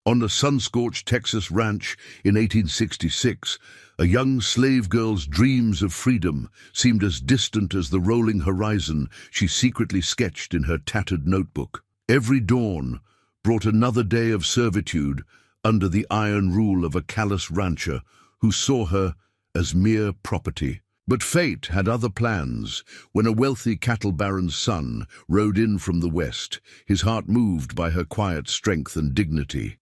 On a sun-scorched Texas ranch in 1866, a young slave girl's dreams of freedom seemed as distant as the rolling horizon she secretly sketched in her tattered notebook. Every dawn brought another day of servitude under the iron rule of a callous rancher who saw her as mere property. But fate had other plans. When a wealthy cattle baron's son rode in from the west, his heart moved by her quiet strength and dignity.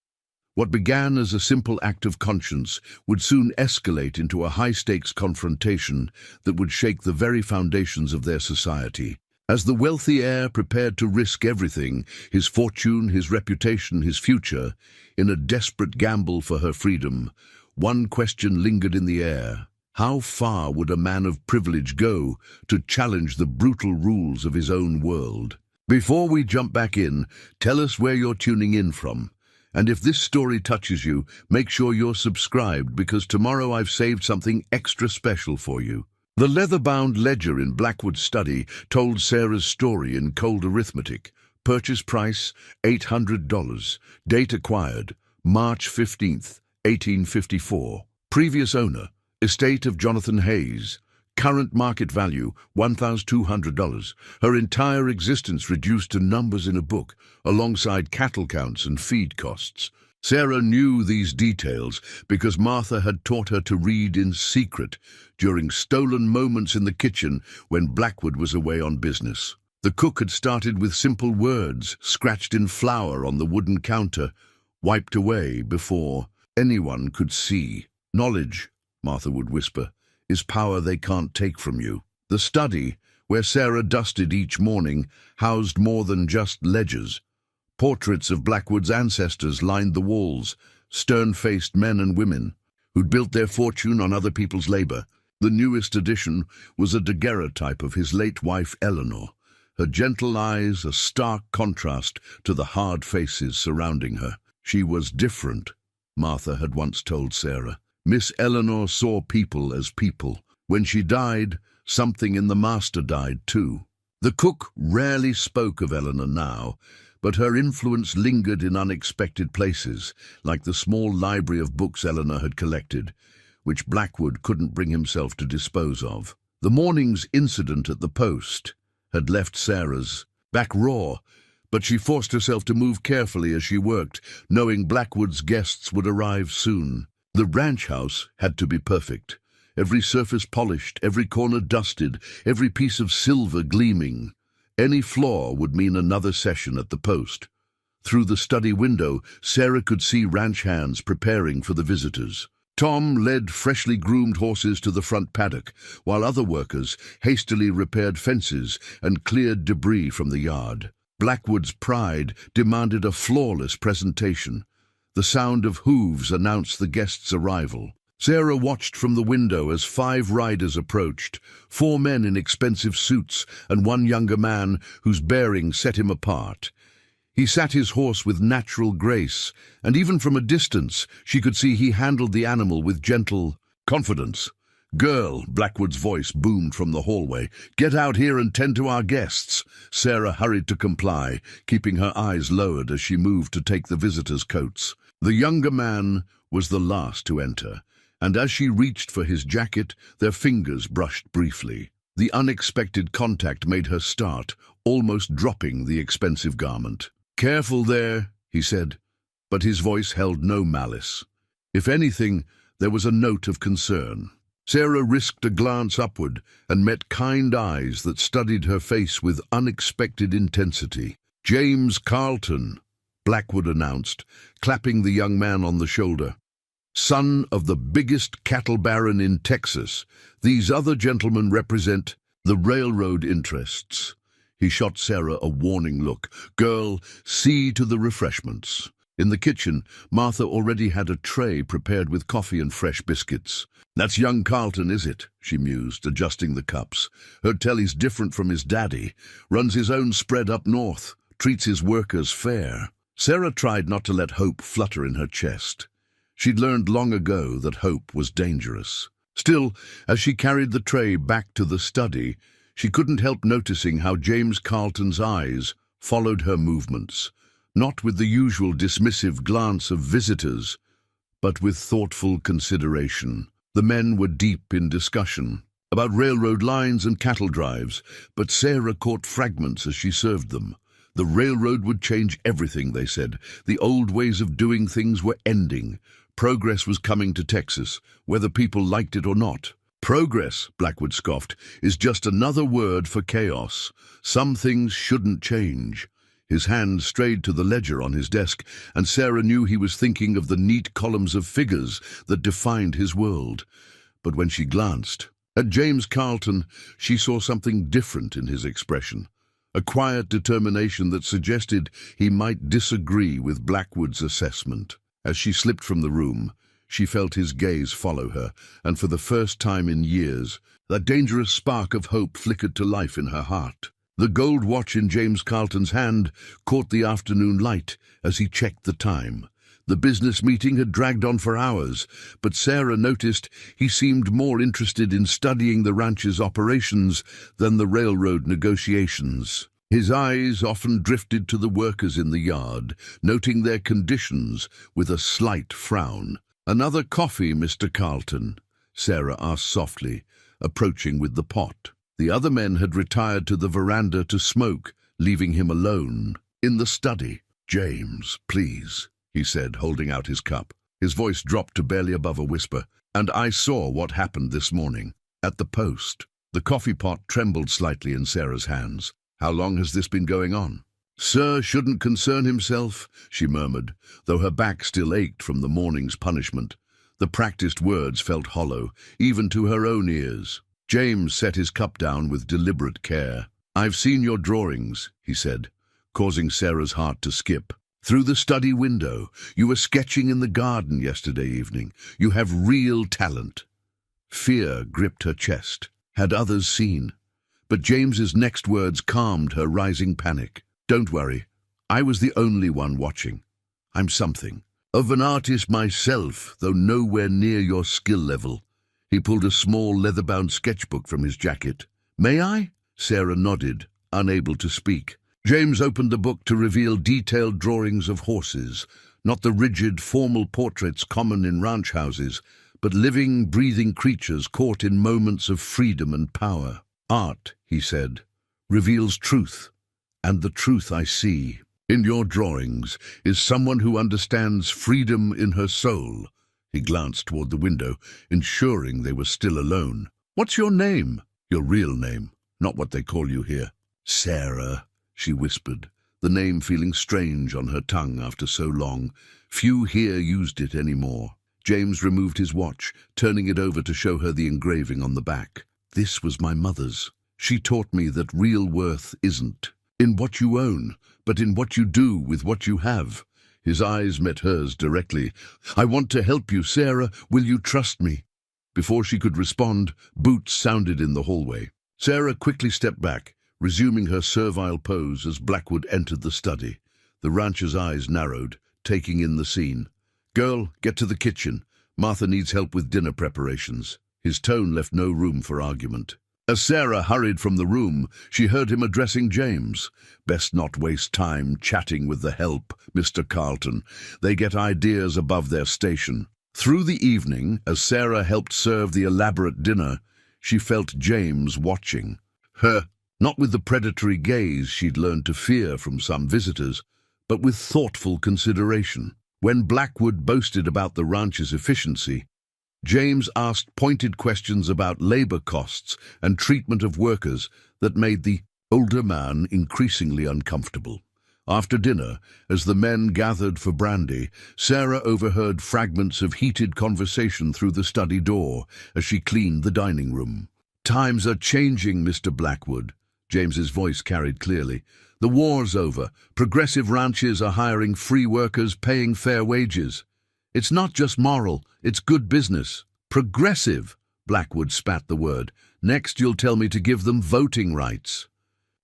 What began as a simple act of conscience would soon escalate into a high-stakes confrontation that would shake the very foundations of their society. As the wealthy heir prepared to risk everything, his fortune, his reputation, his future, in a desperate gamble for her freedom, one question lingered in the air. How far would a man of privilege go to challenge the brutal rules of his own world? Before we jump back in, tell us where you're tuning in from. And if this story touches you, make sure you're subscribed, because tomorrow I've saved something extra special for you. The leather-bound ledger in Blackwood's study told Sarah's story in cold arithmetic. Purchase price, $800. Date acquired, March 15th, 1854. Previous owner, estate of Jonathan Hayes. Current market value, $1,200. Her entire existence reduced to numbers in a book, alongside cattle counts and feed costs. Sarah knew these details because Martha had taught her to read in secret during stolen moments in the kitchen when Blackwood was away on business. The cook had started with simple words scratched in flour on the wooden counter, wiped away before anyone could see. Knowledge, Martha would whisper, is power they can't take from you. The study, where Sarah dusted each morning, housed more than just ledgers. Portraits of Blackwood's ancestors lined the walls, stern-faced men and women who'd built their fortune on other people's labor. The newest addition was a daguerreotype of his late wife Eleanor, her gentle eyes a stark contrast to the hard faces surrounding her. She was different, Martha had once told Sarah. Miss Eleanor saw people as people. When she died, something in the master died too. The cook rarely spoke of Eleanor now, but her influence lingered in unexpected places, like the small library of books Eleanor had collected, which Blackwood couldn't bring himself to dispose of. The morning's incident at the post had left Sarah's back raw, but she forced herself to move carefully as she worked, knowing Blackwood's guests would arrive soon. The ranch house had to be perfect. Every surface polished, every corner dusted, every piece of silver gleaming. Any flaw would mean another session at the post. Through the study window, Sarah could see ranch hands preparing for the visitors. Tom led freshly groomed horses to the front paddock, while other workers hastily repaired fences and cleared debris from the yard. Blackwood's pride demanded a flawless presentation. The sound of hooves announced the guests' arrival. Sarah watched from the window as 5 riders approached, 4 men in expensive suits and one younger man whose bearing set him apart. He sat his horse with natural grace, and even from a distance she could see he handled the animal with gentle confidence. "Girl," Blackwood's voice boomed from the hallway, "get out here and tend to our guests." Sarah hurried to comply, keeping her eyes lowered as she moved to take the visitors' coats. The younger man was the last to enter, and as she reached for his jacket, their fingers brushed briefly. The unexpected contact made her start, almost dropping the expensive garment. "Careful there," he said, but his voice held no malice. If anything, there was a note of concern. Sarah risked a glance upward and met kind eyes that studied her face with unexpected intensity. "James Carlton," Blackwood announced, clapping the young man on the shoulder. "Son of the biggest cattle baron in Texas. These other gentlemen represent the railroad interests." He shot Sarah a warning look. "Girl, see to the refreshments." In the kitchen, Martha already had a tray prepared with coffee and fresh biscuits. "That's young Carlton, is it?" she mused, adjusting the cups. "Heard tell he's different from his daddy. Runs his own spread up north. Treats his workers fair." Sarah tried not to let hope flutter in her chest. She'd learned long ago that hope was dangerous. Still, as she carried the tray back to the study, she couldn't help noticing how James Carlton's eyes followed her movements. not with the usual dismissive glance of visitors, but with thoughtful consideration. The men were deep in discussion about railroad lines and cattle drives, but Sarah caught fragments as she served them. The railroad would change everything, they said. The old ways of doing things were ending. Progress was coming to Texas, whether people liked it or not. Progress, Blackwood scoffed, is just another word for chaos. Some things shouldn't change. His hand strayed to the ledger on his desk, and Sarah knew he was thinking of the neat columns of figures that defined his world. But when she glanced at James Carlton, she saw something different in his expression. A quiet determination that suggested he might disagree with Blackwood's assessment. As she slipped from the room, she felt his gaze follow her, and for the first time in years, that dangerous spark of hope flickered to life in her heart. The gold watch in James Carlton's hand caught the afternoon light as he checked the time. The business meeting had dragged on for hours, but Sarah noticed he seemed more interested in studying the ranch's operations than the railroad negotiations. His eyes often drifted to the workers in the yard, noting their conditions with a slight frown. "Another coffee, Mr. Carlton?" Sarah asked softly, approaching with the pot. The other men had retired to the veranda to smoke, leaving him alone in the study. "James, please," he said, holding out his cup. His voice dropped to barely above a whisper. "And I saw what happened this morning at the post." The coffee pot trembled slightly in Sarah's hands. "How long has this been going on?" "Sir shouldn't concern himself," she murmured, though her back still ached from the morning's punishment. The practiced words felt hollow, even to her own ears. James set his cup down with deliberate care. "I've seen your drawings," he said, causing Sarah's heart to skip. "Through the study window. You were sketching in the garden yesterday evening. You have real talent." Fear gripped her chest. Had others seen? But James's next words calmed her rising panic. "Don't worry. I was the only one watching. I'm something of an artist myself, though nowhere near your skill level." He pulled a small leather-bound sketchbook from his jacket. "May I?" Sarah nodded, unable to speak. James opened the book to reveal detailed drawings of horses, not the rigid, formal portraits common in ranch houses, but living, breathing creatures caught in moments of freedom and power. "Art," he said, "reveals truth, and the truth I see in your drawings is someone who understands freedom in her soul." He glanced toward the window, ensuring they were still alone. "What's your name?" "Your real name, not what they call you here." "Sarah," she whispered, the name feeling strange on her tongue after so long. Few here used it anymore. James removed his watch, turning it over to show her the engraving on the back. "This was my mother's. She taught me that real worth isn't in what you own, but in what you do with what you have." His eyes met hers directly. "I want to help you, Sarah. Will you trust me?" Before she could respond, boots sounded in the hallway. Sarah quickly stepped back, resuming her servile pose as Blackwood entered the study. The rancher's eyes narrowed, taking in the scene. "Girl, get to the kitchen. Martha needs help with dinner preparations." His tone left no room for argument. As Sarah hurried from the room, she heard him addressing James. "Best not waste time chatting with the help, Mr. Carlton. They get ideas above their station." Through the evening, as Sarah helped serve the elaborate dinner, she felt James watching her, not with the predatory gaze she'd learned to fear from some visitors, but with thoughtful consideration. When Blackwood boasted about the ranch's efficiency, James asked pointed questions about labor costs and treatment of workers that made the older man increasingly uncomfortable. After dinner, as the men gathered for brandy, Sarah overheard fragments of heated conversation through the study door as she cleaned the dining room. "Times are changing, Mr. Blackwood," James's voice carried clearly. "The war's over. Progressive ranches are hiring free workers, paying fair wages. It's not just moral, it's good business." "Progressive," Blackwood spat the word. "Next you'll tell me to give them voting rights."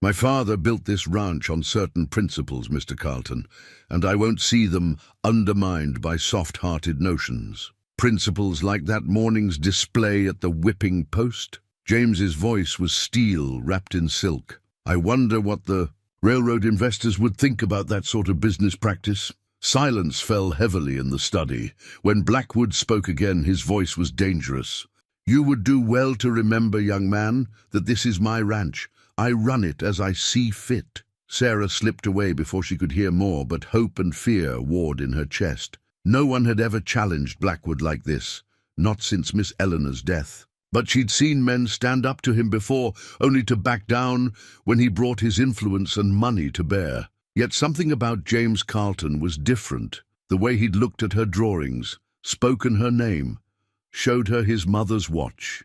"My father built this ranch on certain principles, Mr. Carlton, and I won't see them undermined by soft-hearted notions." "Principles like that morning's display at the whipping post?" James's voice was steel wrapped in silk. "I wonder what the Railroad investors would think about that sort of business practice. Silence fell heavily in the study. When Blackwood spoke again, his voice was dangerous. "You would do well to remember, young man, that this is my ranch. I run it as I see fit." Sarah slipped away before she could hear more, but hope and fear warred in her chest. No one had ever challenged Blackwood like this, not since Miss Eleanor's death. But she'd seen men stand up to him before, only to back down when he brought his influence and money to bear. Yet something about James Carlton was different. The way he'd looked at her drawings, spoken her name, showed her his mother's watch.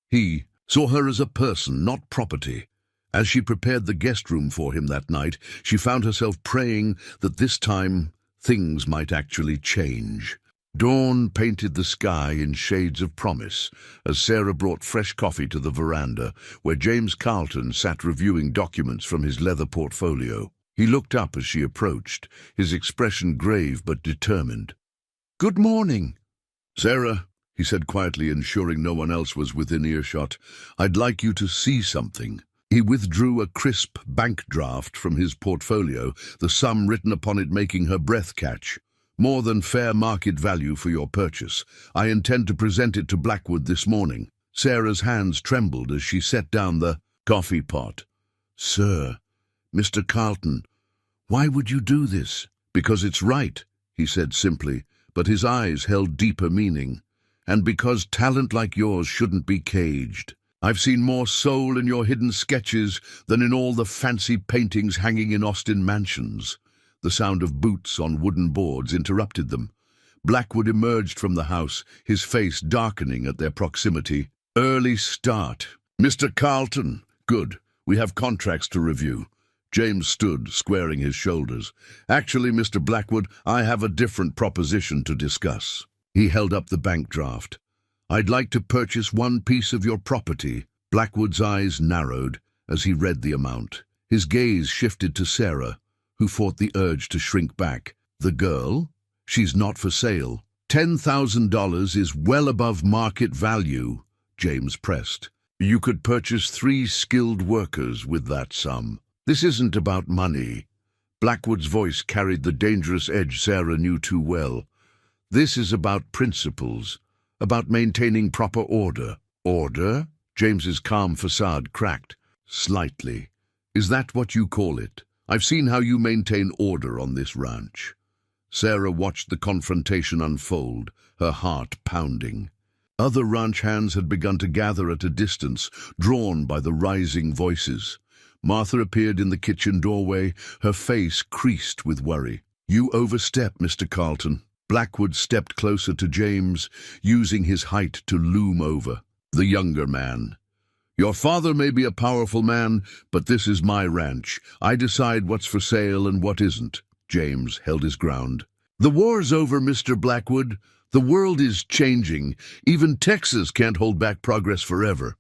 He saw her as a person, not property. As she prepared the guest room for him that night, she found herself praying that this time things might actually change. Dawn painted the sky in shades of promise as Sarah brought fresh coffee to the veranda, where James Carlton sat reviewing documents from his leather portfolio. He looked up as she approached, his expression grave but determined. "Good morning." "Sarah," he said quietly, ensuring no one else was within earshot, "I'd like you to see something." He withdrew a crisp bank draft from his portfolio, the sum written upon it making her breath catch. "More than fair market value for your purchase. I intend to present it to Blackwood this morning." Sarah's hands trembled as she set down the coffee pot. "Sir, Mr. Carlton, why would you do this?" "Because it's right," he said simply, but his eyes held deeper meaning. "And because talent like yours shouldn't be caged. I've seen more soul in your hidden sketches than in all the fancy paintings hanging in Austin mansions." The sound of boots on wooden boards interrupted them. Blackwood emerged from the house, his face darkening at their proximity. "Early start. Mr. Carlton, good. We have contracts to review." James stood, squaring his shoulders. "Actually, Mr. Blackwood, I have a different proposition to discuss." He held up the bank draft. "I'd like to purchase one piece of your property." Blackwood's eyes narrowed as he read the amount. His gaze shifted to Sarah, who fought the urge to shrink back. "The girl? She's not for sale." $10,000 is well above market value," James pressed. "You could purchase 3 skilled workers with that sum. This isn't about money." Blackwood's voice carried the dangerous edge Sarah knew too well. "This is about principles, about maintaining proper order." "Order?" James's calm facade cracked. "Slightly. Is that what you call it? I've seen how you maintain order on this ranch." Sarah watched the confrontation unfold, her heart pounding. Other ranch hands had begun to gather at a distance, drawn by the rising voices. Martha appeared in the kitchen doorway, her face creased with worry. "You overstep, Mr. Carlton." Blackwood stepped closer to James, using his height to loom over. The younger man. "Your father may be a powerful man, but this is my ranch. I decide what's for sale and what isn't." James held his ground. "The war's over, Mr. Blackwood. The world is changing. Even Texas can't hold back progress forever."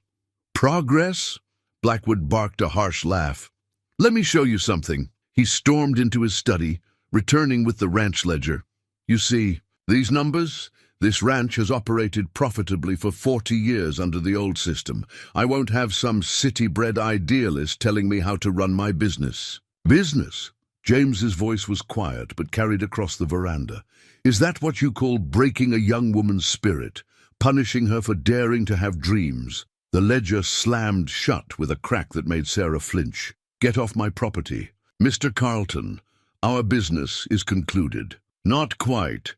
"Progress?" Blackwood barked a harsh laugh. "Let me show you something." He stormed into his study, returning with the ranch ledger. "You see, these numbers? This ranch has operated profitably for 40 years under the old system. I won't have some city-bred idealist telling me how to run my business." "Business?" James's voice was quiet but carried across the veranda. "Is that what you call breaking a young woman's spirit, punishing her for daring to have dreams?" The ledger slammed shut with a crack that made Sarah flinch. "Get off my property. Mr. Carlton, our business is concluded." "Not quite."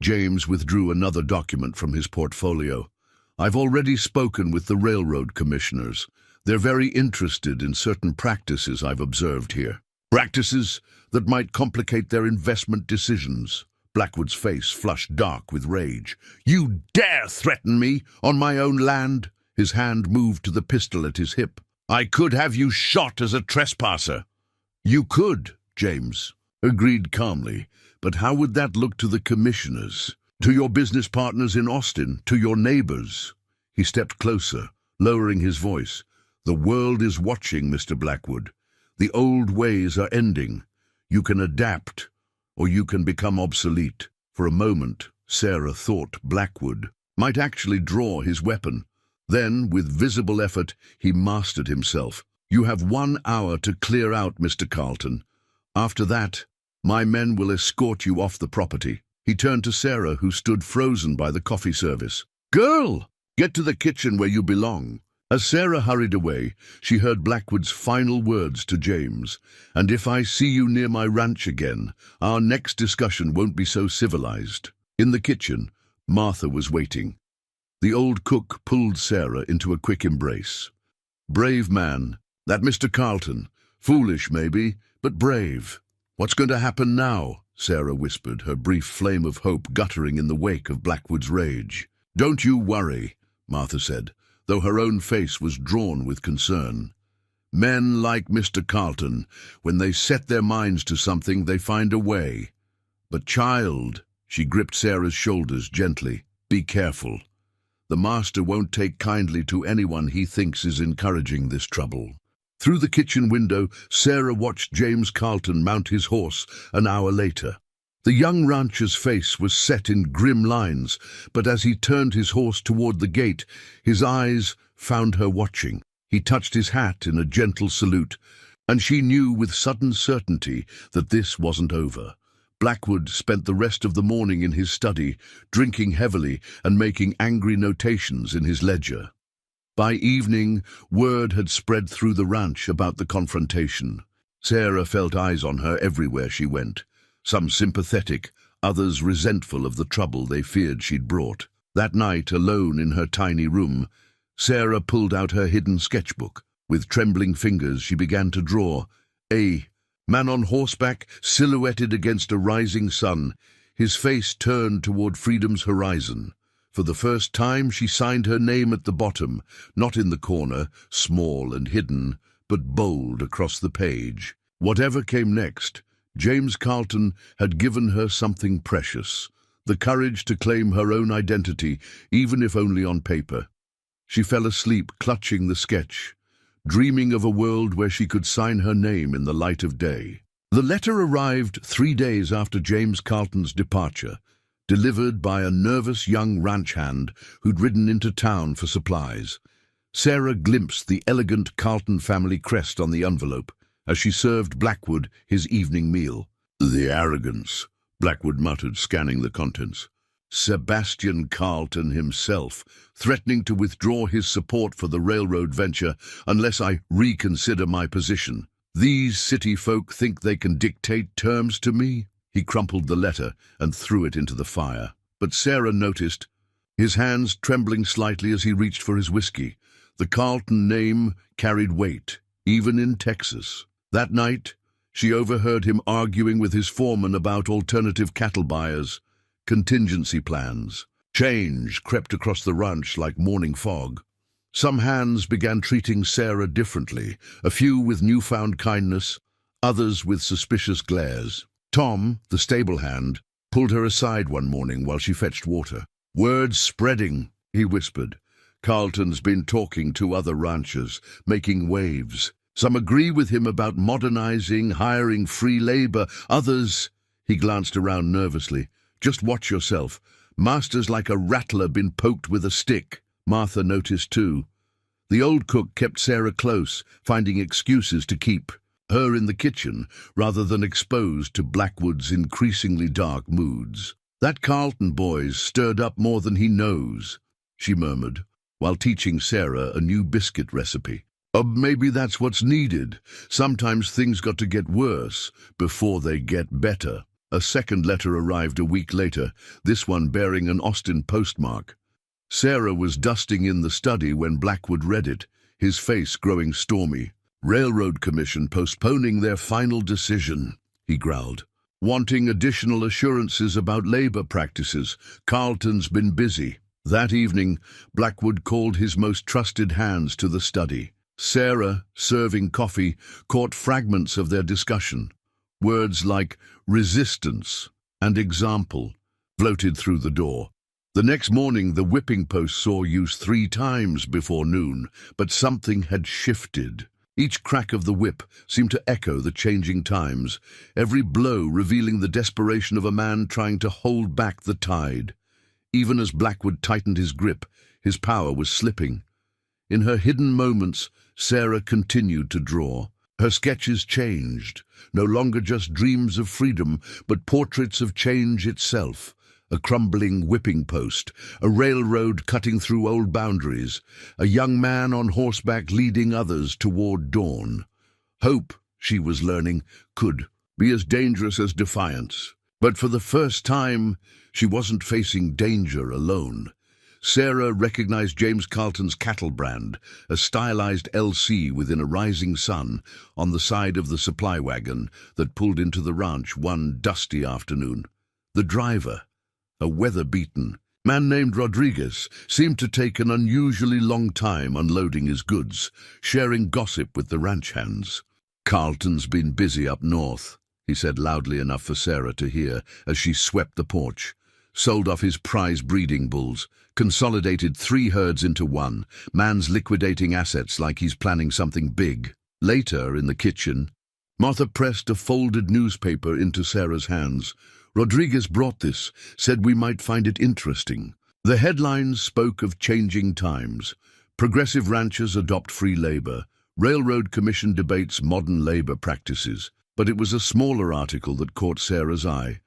James withdrew another document from his portfolio. "I've already spoken with the railroad commissioners. They're very interested in certain practices I've observed here. Practices that might complicate their investment decisions." Blackwood's face flushed dark with rage. "You dare threaten me on my own land?" His hand moved to the pistol at his hip. "I could have you shot as a trespasser." "You could," James agreed calmly. "But how would that look to the commissioners, to your business partners in Austin, to your neighbors?" He stepped closer, lowering his voice. "The world is watching, Mr. Blackwood. The old ways are ending. You can adapt, or you can become obsolete." For a moment, Sarah thought Blackwood might actually draw his weapon. Then, with visible effort, he mastered himself. You have 1 hour to clear out, Mr. Carlton. After that, my men will escort you off the property." He turned to Sarah, who stood frozen by the coffee service. "Girl, get to the kitchen where you belong." As Sarah hurried away, she heard Blackwood's final words to James. "And if I see you near my ranch again, our next discussion won't be so civilized." In the kitchen, Martha was waiting. The old cook pulled Sarah into a quick embrace. "Brave man, that Mr. Carlton. Foolish, maybe, but brave." "What's going to happen now?" Sarah whispered, her brief flame of hope guttering in the wake of Blackwood's rage. "Don't you worry," Martha said, though her own face was drawn with concern. "Men like Mr. Carlton, when they set their minds to something, they find a way. But child," she gripped Sarah's shoulders gently, "be careful. The master won't take kindly to anyone he thinks is encouraging this trouble." Through the kitchen window, Sarah watched James Carlton mount his horse an hour later. The young rancher's face was set in grim lines, but as he turned his horse toward the gate, his eyes found her watching. He touched his hat in a gentle salute, and she knew with sudden certainty that this wasn't over. Blackwood spent the rest of the morning in his study, drinking heavily and making angry notations in his ledger. By evening, word had spread through the ranch about the confrontation. Sarah felt eyes on her everywhere she went. Some sympathetic, others resentful of the trouble they feared she'd brought. That night, alone in her tiny room, Sarah pulled out her hidden sketchbook. With trembling fingers, she began to draw. A man on horseback, silhouetted against a rising sun, his face turned toward freedom's horizon. For the first time, she signed her name at the bottom, not in the corner, small and hidden, but bold across the page. Whatever came next, James Carlton had given her something precious, the courage to claim her own identity, even if only on paper. She fell asleep clutching the sketch, dreaming of a world where she could sign her name in the light of day. The letter arrived 3 days after James Carlton's departure, delivered by a nervous young ranch hand who'd ridden into town for supplies. Sarah glimpsed the elegant Carlton family crest on the envelope as she served Blackwood his evening meal. "The arrogance," Blackwood muttered, scanning the contents. Sebastian Carlton himself, threatening to withdraw his support for the railroad venture unless I reconsider my position. "These city folk think they can dictate terms to me?" He crumpled the letter and threw it into the fire. But Sarah noticed, his hands trembling slightly as he reached for his whiskey. The Carlton name carried weight, even in Texas. That night, she overheard him arguing with his foreman about alternative cattle buyers, contingency plans. Change crept across the ranch like morning fog. Some hands began treating Sarah differently, a few with newfound kindness, others with suspicious glares. Tom, the stable hand, pulled her aside one morning while she fetched water. "Word's spreading," he whispered. "Carlton's been talking to other ranchers, making waves. Some agree with him about modernizing, hiring free labor. Others—" He glanced around nervously. "Just watch yourself. Master's like a rattler been poked with a stick." Martha noticed too. The old cook kept Sarah close, finding excuses to keep her in the kitchen rather than exposed to Blackwood's increasingly dark moods. "That Carlton boy's stirred up more than he knows," she murmured, while teaching Sarah a new biscuit recipe. Maybe that's what's needed. Sometimes things got to get worse before they get better." A second letter arrived a week later, this one bearing an Austin postmark. Sarah was dusting in the study when Blackwood read it, his face growing stormy. "Railroad Commission postponing their final decision," he growled. "Wanting additional assurances about labor practices. Carlton's been busy." That evening, Blackwood called his most trusted hands to the study. Sarah, serving coffee, caught fragments of their discussion. Words like resistance and example floated through the door. The next morning, the whipping post saw use 3 times before noon, but something had shifted. Each crack of the whip seemed to echo the changing times, every blow revealing the desperation of a man trying to hold back the tide. Even as Blackwood tightened his grip, his power was slipping. In her hidden moments, Sarah continued to draw. Her sketches changed, no longer just dreams of freedom, but portraits of change itself. A crumbling whipping post, a railroad cutting through old boundaries, a young man on horseback leading others toward dawn. Hope, she was learning, could be as dangerous as defiance. But for the first time, she wasn't facing danger alone. Sarah recognized James Carlton's cattle brand, a stylized LC within a rising sun, on the side of the supply wagon that pulled into the ranch one dusty afternoon. The driver, a weather-beaten man named Rodriguez, seemed to take an unusually long time unloading his goods, sharing gossip with the ranch hands. "Carlton's been busy up north," he said loudly enough for Sarah to hear as she swept the porch. "Sold off his prize breeding bulls, consolidated 3 herds into one. Man's liquidating assets like he's planning something big." Later, in the kitchen, Martha pressed a folded newspaper into Sarah's hands. "Rodriguez brought this, said we might find it interesting." The headlines spoke of changing times. Progressive ranchers adopt free labor. Railroad Commission debates modern labor practices. But it was a smaller article that caught Sarah's eye.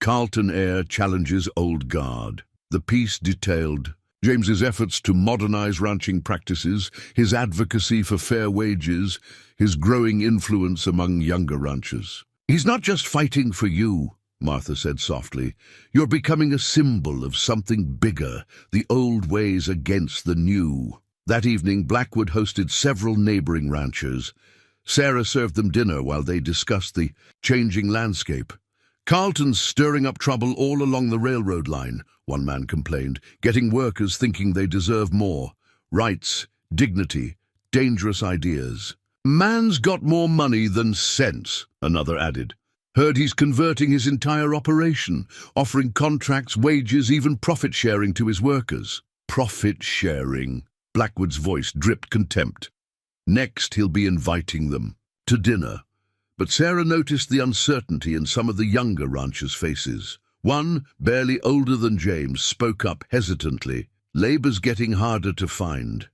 Carlton heir challenges old guard. The piece detailed James's efforts to modernize ranching practices, his advocacy for fair wages, his growing influence among younger ranchers. "He's not just fighting for you," Martha said softly. "You're becoming a symbol of something bigger, the old ways against the new." That evening, Blackwood hosted several neighboring ranchers. Sarah served them dinner while they discussed the changing landscape. "Carlton's stirring up trouble all along the railroad line," one man complained, "getting workers thinking they deserve more. Rights, dignity, dangerous ideas." "Man's got more money than sense," another added. "Heard he's converting his entire operation, offering contracts, wages, even profit-sharing to his workers." "Profit-sharing," Blackwood's voice dripped contempt. "Next, he'll be inviting them to dinner." But Sarah noticed the uncertainty in some of the younger ranchers' faces. One, barely older than James, spoke up hesitantly. "Labor's getting harder to find.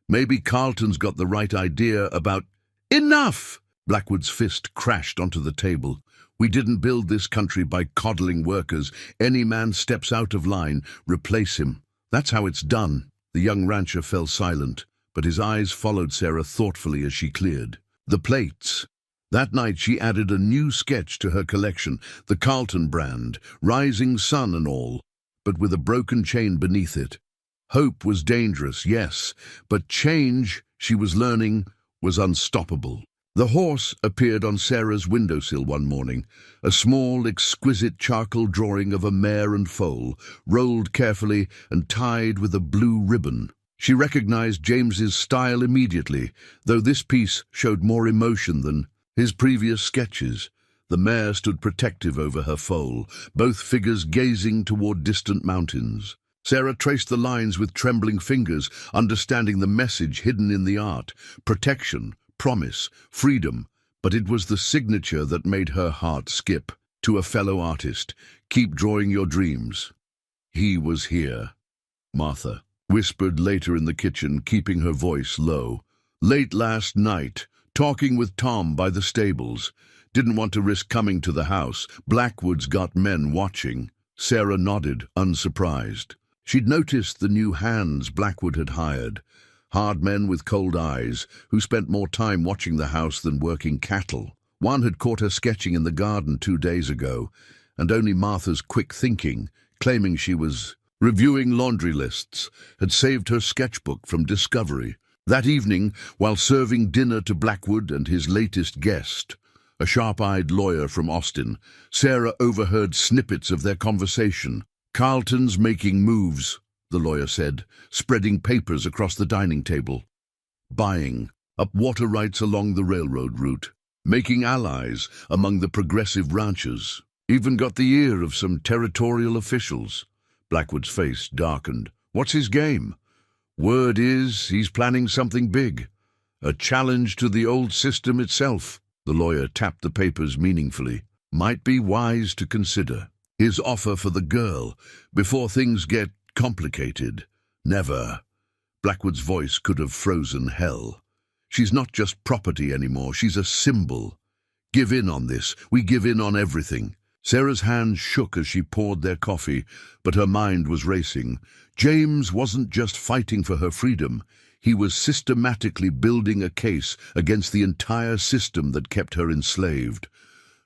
Maybe Carlton's got the right idea about—" "Enough!" Blackwood's fist crashed onto the table. "We didn't build this country by coddling workers. Any man steps out of line, replace him. That's how it's done." The young rancher fell silent, but his eyes followed Sarah thoughtfully as she cleared. The plates. That night she added a new sketch to her collection, the Carlton brand, rising sun and all, but with a broken chain beneath it. Hope was dangerous, yes, but change, she was learning, was unstoppable. The horse appeared on Sarah's windowsill one morning, a small, exquisite charcoal drawing of a mare and foal, rolled carefully and tied with a blue ribbon. She recognized James's style immediately, though this piece showed more emotion than his previous sketches. The mare stood protective over her foal, both figures gazing toward distant mountains. Sarah traced the lines with trembling fingers, understanding the message hidden in the art: protection, promise, freedom. But it was the signature that made her heart skip. To a fellow artist, "Keep drawing your dreams." He was here. Martha whispered later in the kitchen, keeping her voice low. "Late last night, talking with Tom by the stables. Didn't want to risk coming to the house. Blackwood's got men watching." Sarah nodded, unsurprised. She'd noticed the new hands Blackwood had hired. Hard men with cold eyes, who spent more time watching the house than working cattle. One had caught her sketching in the garden 2 days ago, and only Martha's quick thinking, claiming she was reviewing laundry lists, had saved her sketchbook from discovery. That evening, while serving dinner to Blackwood and his latest guest, a sharp-eyed lawyer from Austin, Sarah overheard snippets of their conversation. "Carlton's making moves," the lawyer said, spreading papers across the dining table. "Buying up water rights along the railroad route, making allies among the progressive ranchers. Even got the ear of some territorial officials." Blackwood's face darkened. "What's his game?" "Word is he's planning something big. A challenge to the old system itself." The lawyer tapped the papers meaningfully. "Might be wise to consider. His offer for the girl, before things get complicated." "Never." Blackwood's voice could have frozen hell. She's not just property anymore, she's a symbol. Give in on this. We give in on everything. Sarah's hands shook as she poured their coffee, but her mind was racing. James wasn't just fighting for her freedom. He was systematically building a case against the entire system that kept her enslaved.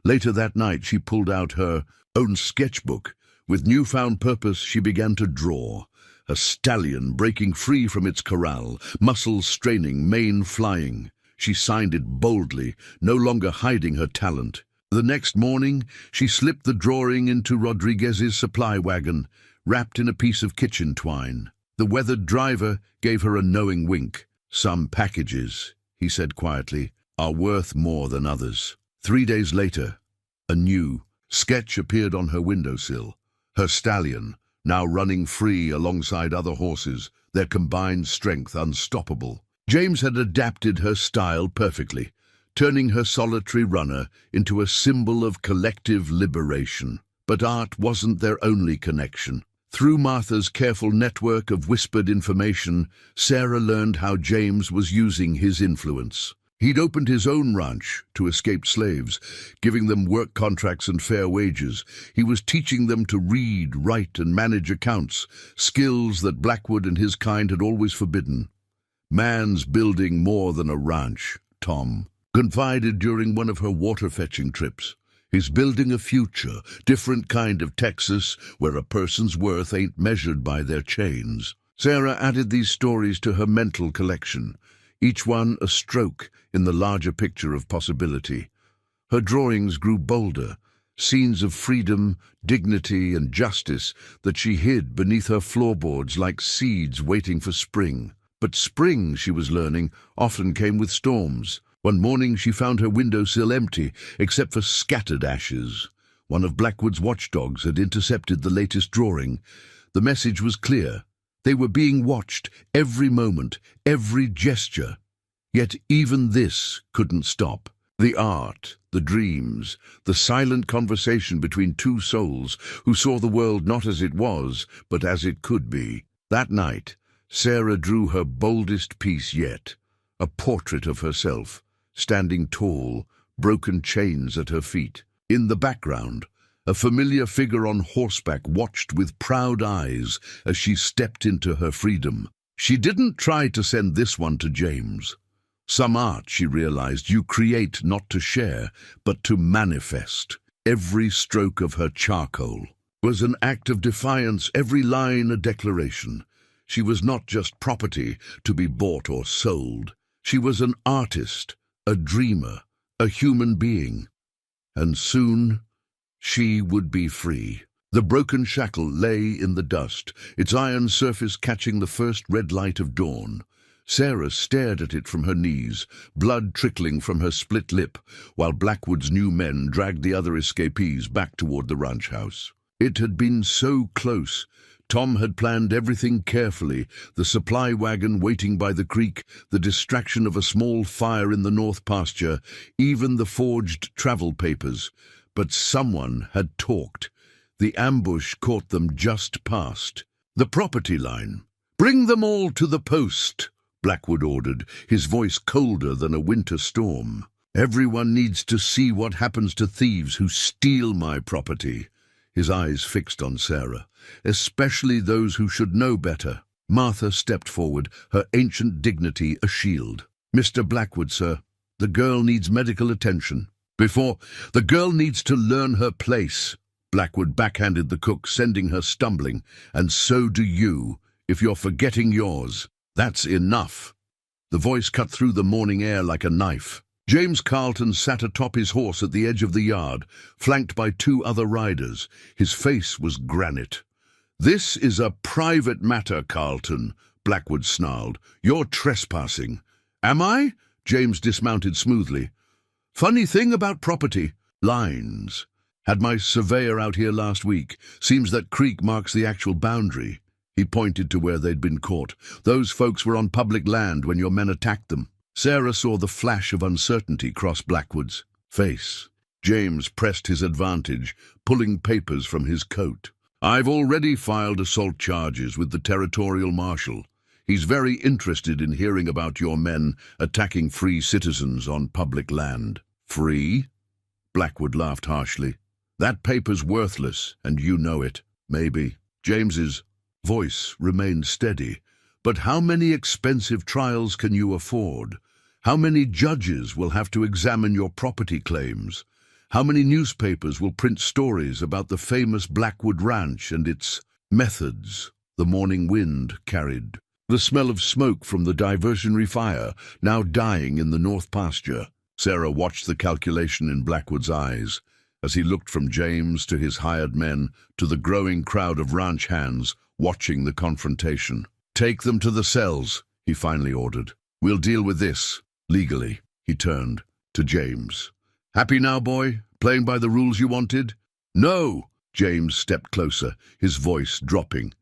Later that night, she pulled out her own sketchbook. With newfound purpose, she began to draw. A stallion breaking free from its corral, muscles straining, mane flying. She signed it boldly, no longer hiding her talent. The next morning, she slipped the drawing into Rodriguez's supply wagon, wrapped in a piece of kitchen twine. The weathered driver gave her a knowing wink. "Some packages," he said quietly, "are worth more than others." 3 days later, a new sketch appeared on her windowsill. Her stallion, now running free alongside other horses, their combined strength unstoppable. James had adapted her style perfectly, turning her solitary runner into a symbol of collective liberation. But art wasn't their only connection. Through Martha's careful network of whispered information, Sarah learned how James was using his influence. He'd opened his own ranch to escaped slaves, giving them work contracts and fair wages. He was teaching them to read, write, and manage accounts, skills that Blackwood and his kind had always forbidden. "Man's building more than a ranch," Tom confided during one of her water-fetching trips. "He's building a future, different kind of Texas, where a person's worth ain't measured by their chains." Sarah added these stories to her mental collection, each one a stroke in the larger picture of possibility. Her drawings grew bolder, scenes of freedom, dignity, and justice that she hid beneath her floorboards like seeds waiting for spring. But spring, she was learning, often came with storms. One morning she found her windowsill empty, except for scattered ashes. One of Blackwood's watchdogs had intercepted the latest drawing. The message was clear. They were being watched, every moment, every gesture. Yet even this couldn't stop. The art, the dreams, the silent conversation between two souls who saw the world not as it was, but as it could be. That night, Sarah drew her boldest piece yet, a portrait of herself, standing tall, broken chains at her feet. In the background, a familiar figure on horseback watched with proud eyes as she stepped into her freedom. She didn't try to send this one to James. Some art, she realized, you create not to share, but to manifest. Every stroke of her charcoal was an act of defiance, every line a declaration. She was not just property to be bought or sold. She was an artist, a dreamer, a human being. And soon, she would be free. The broken shackle lay in the dust, its iron surface catching the first red light of dawn. Sarah stared at it from her knees, blood trickling from her split lip, while Blackwood's new men dragged the other escapees back toward the ranch house. It had been so close. Tom had planned everything carefully, the supply wagon waiting by the creek, the distraction of a small fire in the north pasture, even the forged travel papers. But someone had talked. The ambush caught them just past the property line. "Bring them all to the post," Blackwood ordered, his voice colder than a winter storm. "Everyone needs to see what happens to thieves who steal my property." His eyes fixed on Sarah, especially those who should know better. Martha stepped forward, her ancient dignity a shield. "Mr. Blackwood, sir, the girl needs medical attention. The girl needs to learn her place." Blackwood backhanded the cook, sending her stumbling. "And so do you, if you're forgetting yours. That's enough." The voice cut through the morning air like a knife. James Carlton sat atop his horse at the edge of the yard, flanked by 2 other riders. His face was granite. "This is a private matter, Carlton," Blackwood snarled. "You're trespassing." "Am I?" James dismounted smoothly. "Funny thing about property. Lines. Had my surveyor out here last week. Seems that creek marks the actual boundary." He pointed to where they'd been caught. "Those folks were on public land when your men attacked them." Sarah saw the flash of uncertainty cross Blackwood's face. James pressed his advantage, pulling papers from his coat. "I've already filed assault charges with the territorial marshal." He's very interested in hearing about your men attacking free citizens on public land. Free? Blackwood laughed harshly. That paper's worthless, and you know it. Maybe. James's voice remained steady. But how many expensive trials can you afford? How many judges will have to examine your property claims? How many newspapers will print stories about the famous Blackwood Ranch and its methods? The morning wind carried the smell of smoke from the diversionary fire, now dying in the north pasture. Sarah watched the calculation in Blackwood's eyes as he looked from James to his hired men to the growing crowd of ranch hands watching the confrontation. "Take them to the cells," he finally ordered. "We'll deal with this, legally." He turned to James. "Happy now, boy? Playing by the rules you wanted?" "No!" James stepped closer, his voice dropping.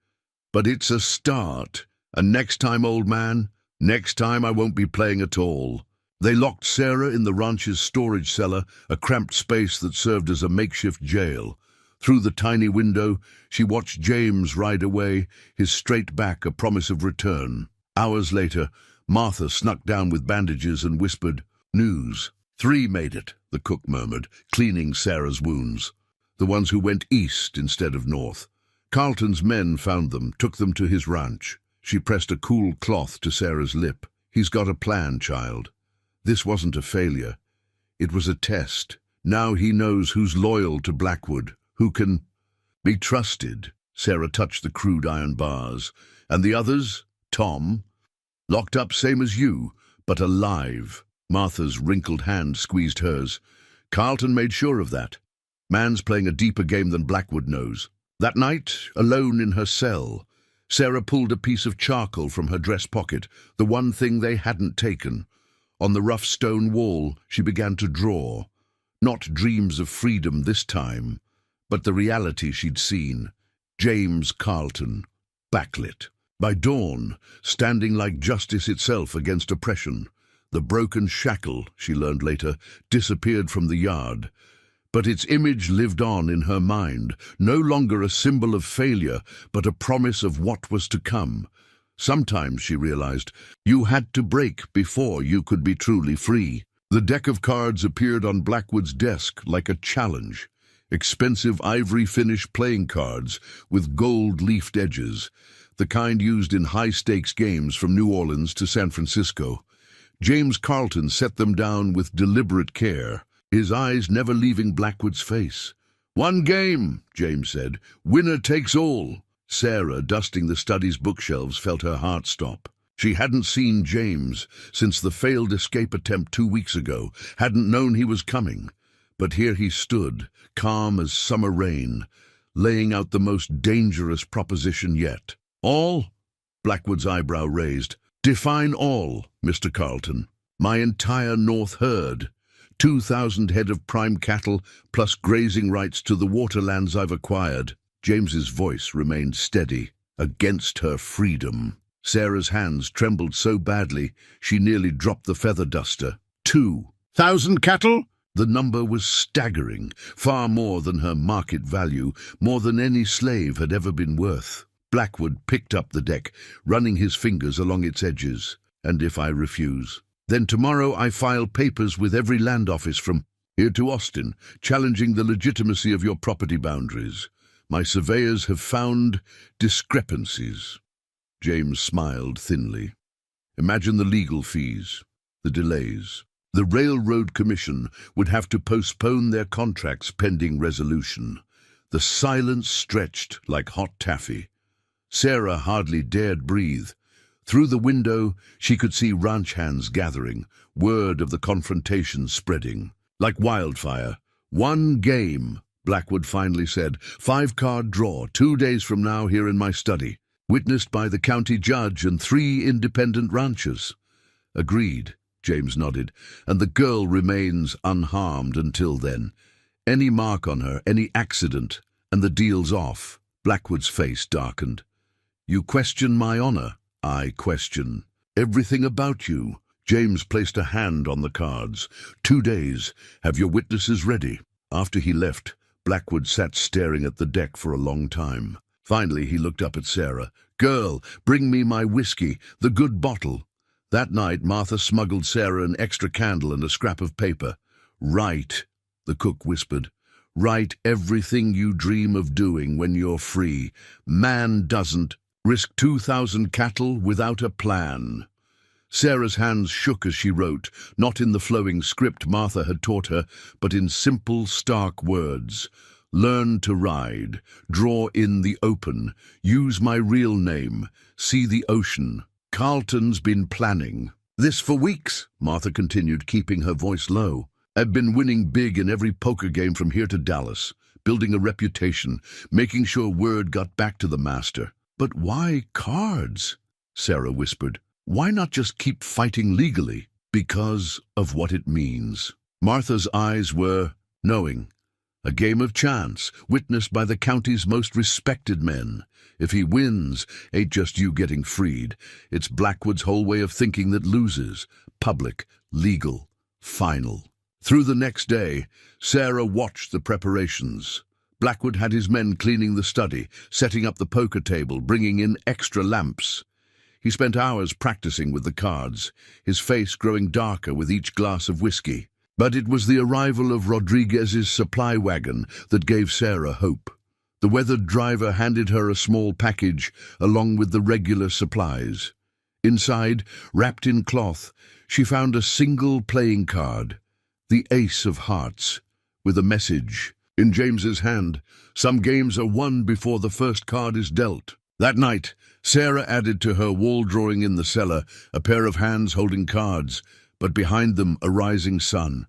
"But it's a start. And next time, old man, next time I won't be playing at all." They locked Sarah in the ranch's storage cellar, a cramped space that served as a makeshift jail. Through the tiny window, she watched James ride away, his straight back a promise of return. Hours later, Martha snuck down with bandages and whispered, "News. 3 made it," the cook murmured, cleaning Sarah's wounds. "The ones who went east instead of north. Carlton's men found them, took them to his ranch." She pressed a cool cloth to Sarah's lip. "He's got a plan, child. This wasn't a failure. It was a test. Now he knows who's loyal to Blackwood, who can be trusted." Sarah touched the crude iron bars. "And the others? Tom? Locked up same as you, but alive." Martha's wrinkled hand squeezed hers. "Carlton made sure of that. Man's playing a deeper game than Blackwood knows." That night, alone in her cell, Sarah pulled a piece of charcoal from her dress pocket, the one thing they hadn't taken. On the rough stone wall, she began to draw. Not dreams of freedom this time, but the reality she'd seen. James Carlton, backlit. By dawn, standing like justice itself against oppression. The broken shackle, she learned later, disappeared from the yard. But its image lived on in her mind, no longer a symbol of failure, but a promise of what was to come. Sometimes, she realized, you had to break before you could be truly free. The deck of cards appeared on Blackwood's desk like a challenge. Expensive ivory finish playing cards with gold-leafed edges, the kind used in high-stakes games from New Orleans to San Francisco. James Carlton set them down with deliberate care, his eyes never leaving Blackwood's face. "One game," James said. "Winner takes all." Sarah, dusting the study's bookshelves, felt her heart stop. She hadn't seen James since the failed escape attempt 2 weeks ago, hadn't known he was coming. But here he stood, calm as summer rain, laying out the most dangerous proposition yet. "All?" Blackwood's eyebrow raised. "Define all, Mr. Carlton." "My entire north herd. 2,000 head of prime cattle, plus grazing rights to the waterlands I've acquired." James's voice remained steady. "Against her freedom." Sarah's hands trembled so badly she nearly dropped the feather duster. 2,000 cattle? The number was staggering, far more than her market value, more than any slave had ever been worth. Blackwood picked up the deck, running his fingers along its edges. "And if I refuse? Then tomorrow I file papers with every land office from here to Austin, challenging the legitimacy of your property boundaries. My surveyors have found discrepancies." James smiled thinly. "Imagine the legal fees, the delays. The Railroad Commission would have to postpone their contracts pending resolution." The silence stretched like hot taffy. Sarah hardly dared breathe. Through the window, she could see ranch hands gathering, word of the confrontation spreading. Like wildfire. "One game," Blackwood finally said. 5-card draw, 2 days from now here in my study. Witnessed by the county judge and 3 independent ranchers. "Agreed," James nodded. "And the girl remains unharmed until then. Any mark on her, any accident, and the deal's off." Blackwood's face darkened. "You question my honor?" "I question everything about you." James placed a hand on the cards. 2 days. Have your witnesses ready." After he left, Blackwood sat staring at the deck for a long time. Finally, he looked up at Sarah, "Girl, bring me my whiskey, the good bottle." That night, Martha smuggled Sarah an extra candle and a scrap of paper. "Write," the cook whispered. "Write everything you dream of doing when you're free. Man doesn't risk 2,000 cattle without a plan." Sarah's hands shook as she wrote, not in the flowing script Martha had taught her, but in simple, stark words. "Learn to ride, draw in the open, use my real name, see the ocean. Carlton's been planning this for weeks," Martha continued, keeping her voice low. "I've been winning big in every poker game from here to Dallas, building a reputation, making sure word got back to the master." "But why cards?" Sarah whispered. "Why not just keep fighting legally?" "Because of what it means." Martha's eyes were knowing. A game of chance, witnessed by the county's most respected men. If he wins, ain't just you getting freed. It's Blackwood's whole way of thinking that loses. Public, legal, final. Through the next day, Sarah watched the preparations. Blackwood had his men cleaning the study, setting up the poker table, bringing in extra lamps. He spent hours practicing with the cards, his face growing darker with each glass of whiskey. But it was the arrival of Rodriguez's supply wagon that gave Sarah hope. The weathered driver handed her a small package along with the regular supplies. Inside, wrapped in cloth, she found a single playing card, the Ace of Hearts, with a message. In James's hand, "Some games are won before the first card is dealt." That night, Sarah added to her wall drawing in the cellar a pair of hands holding cards, but behind them a rising sun.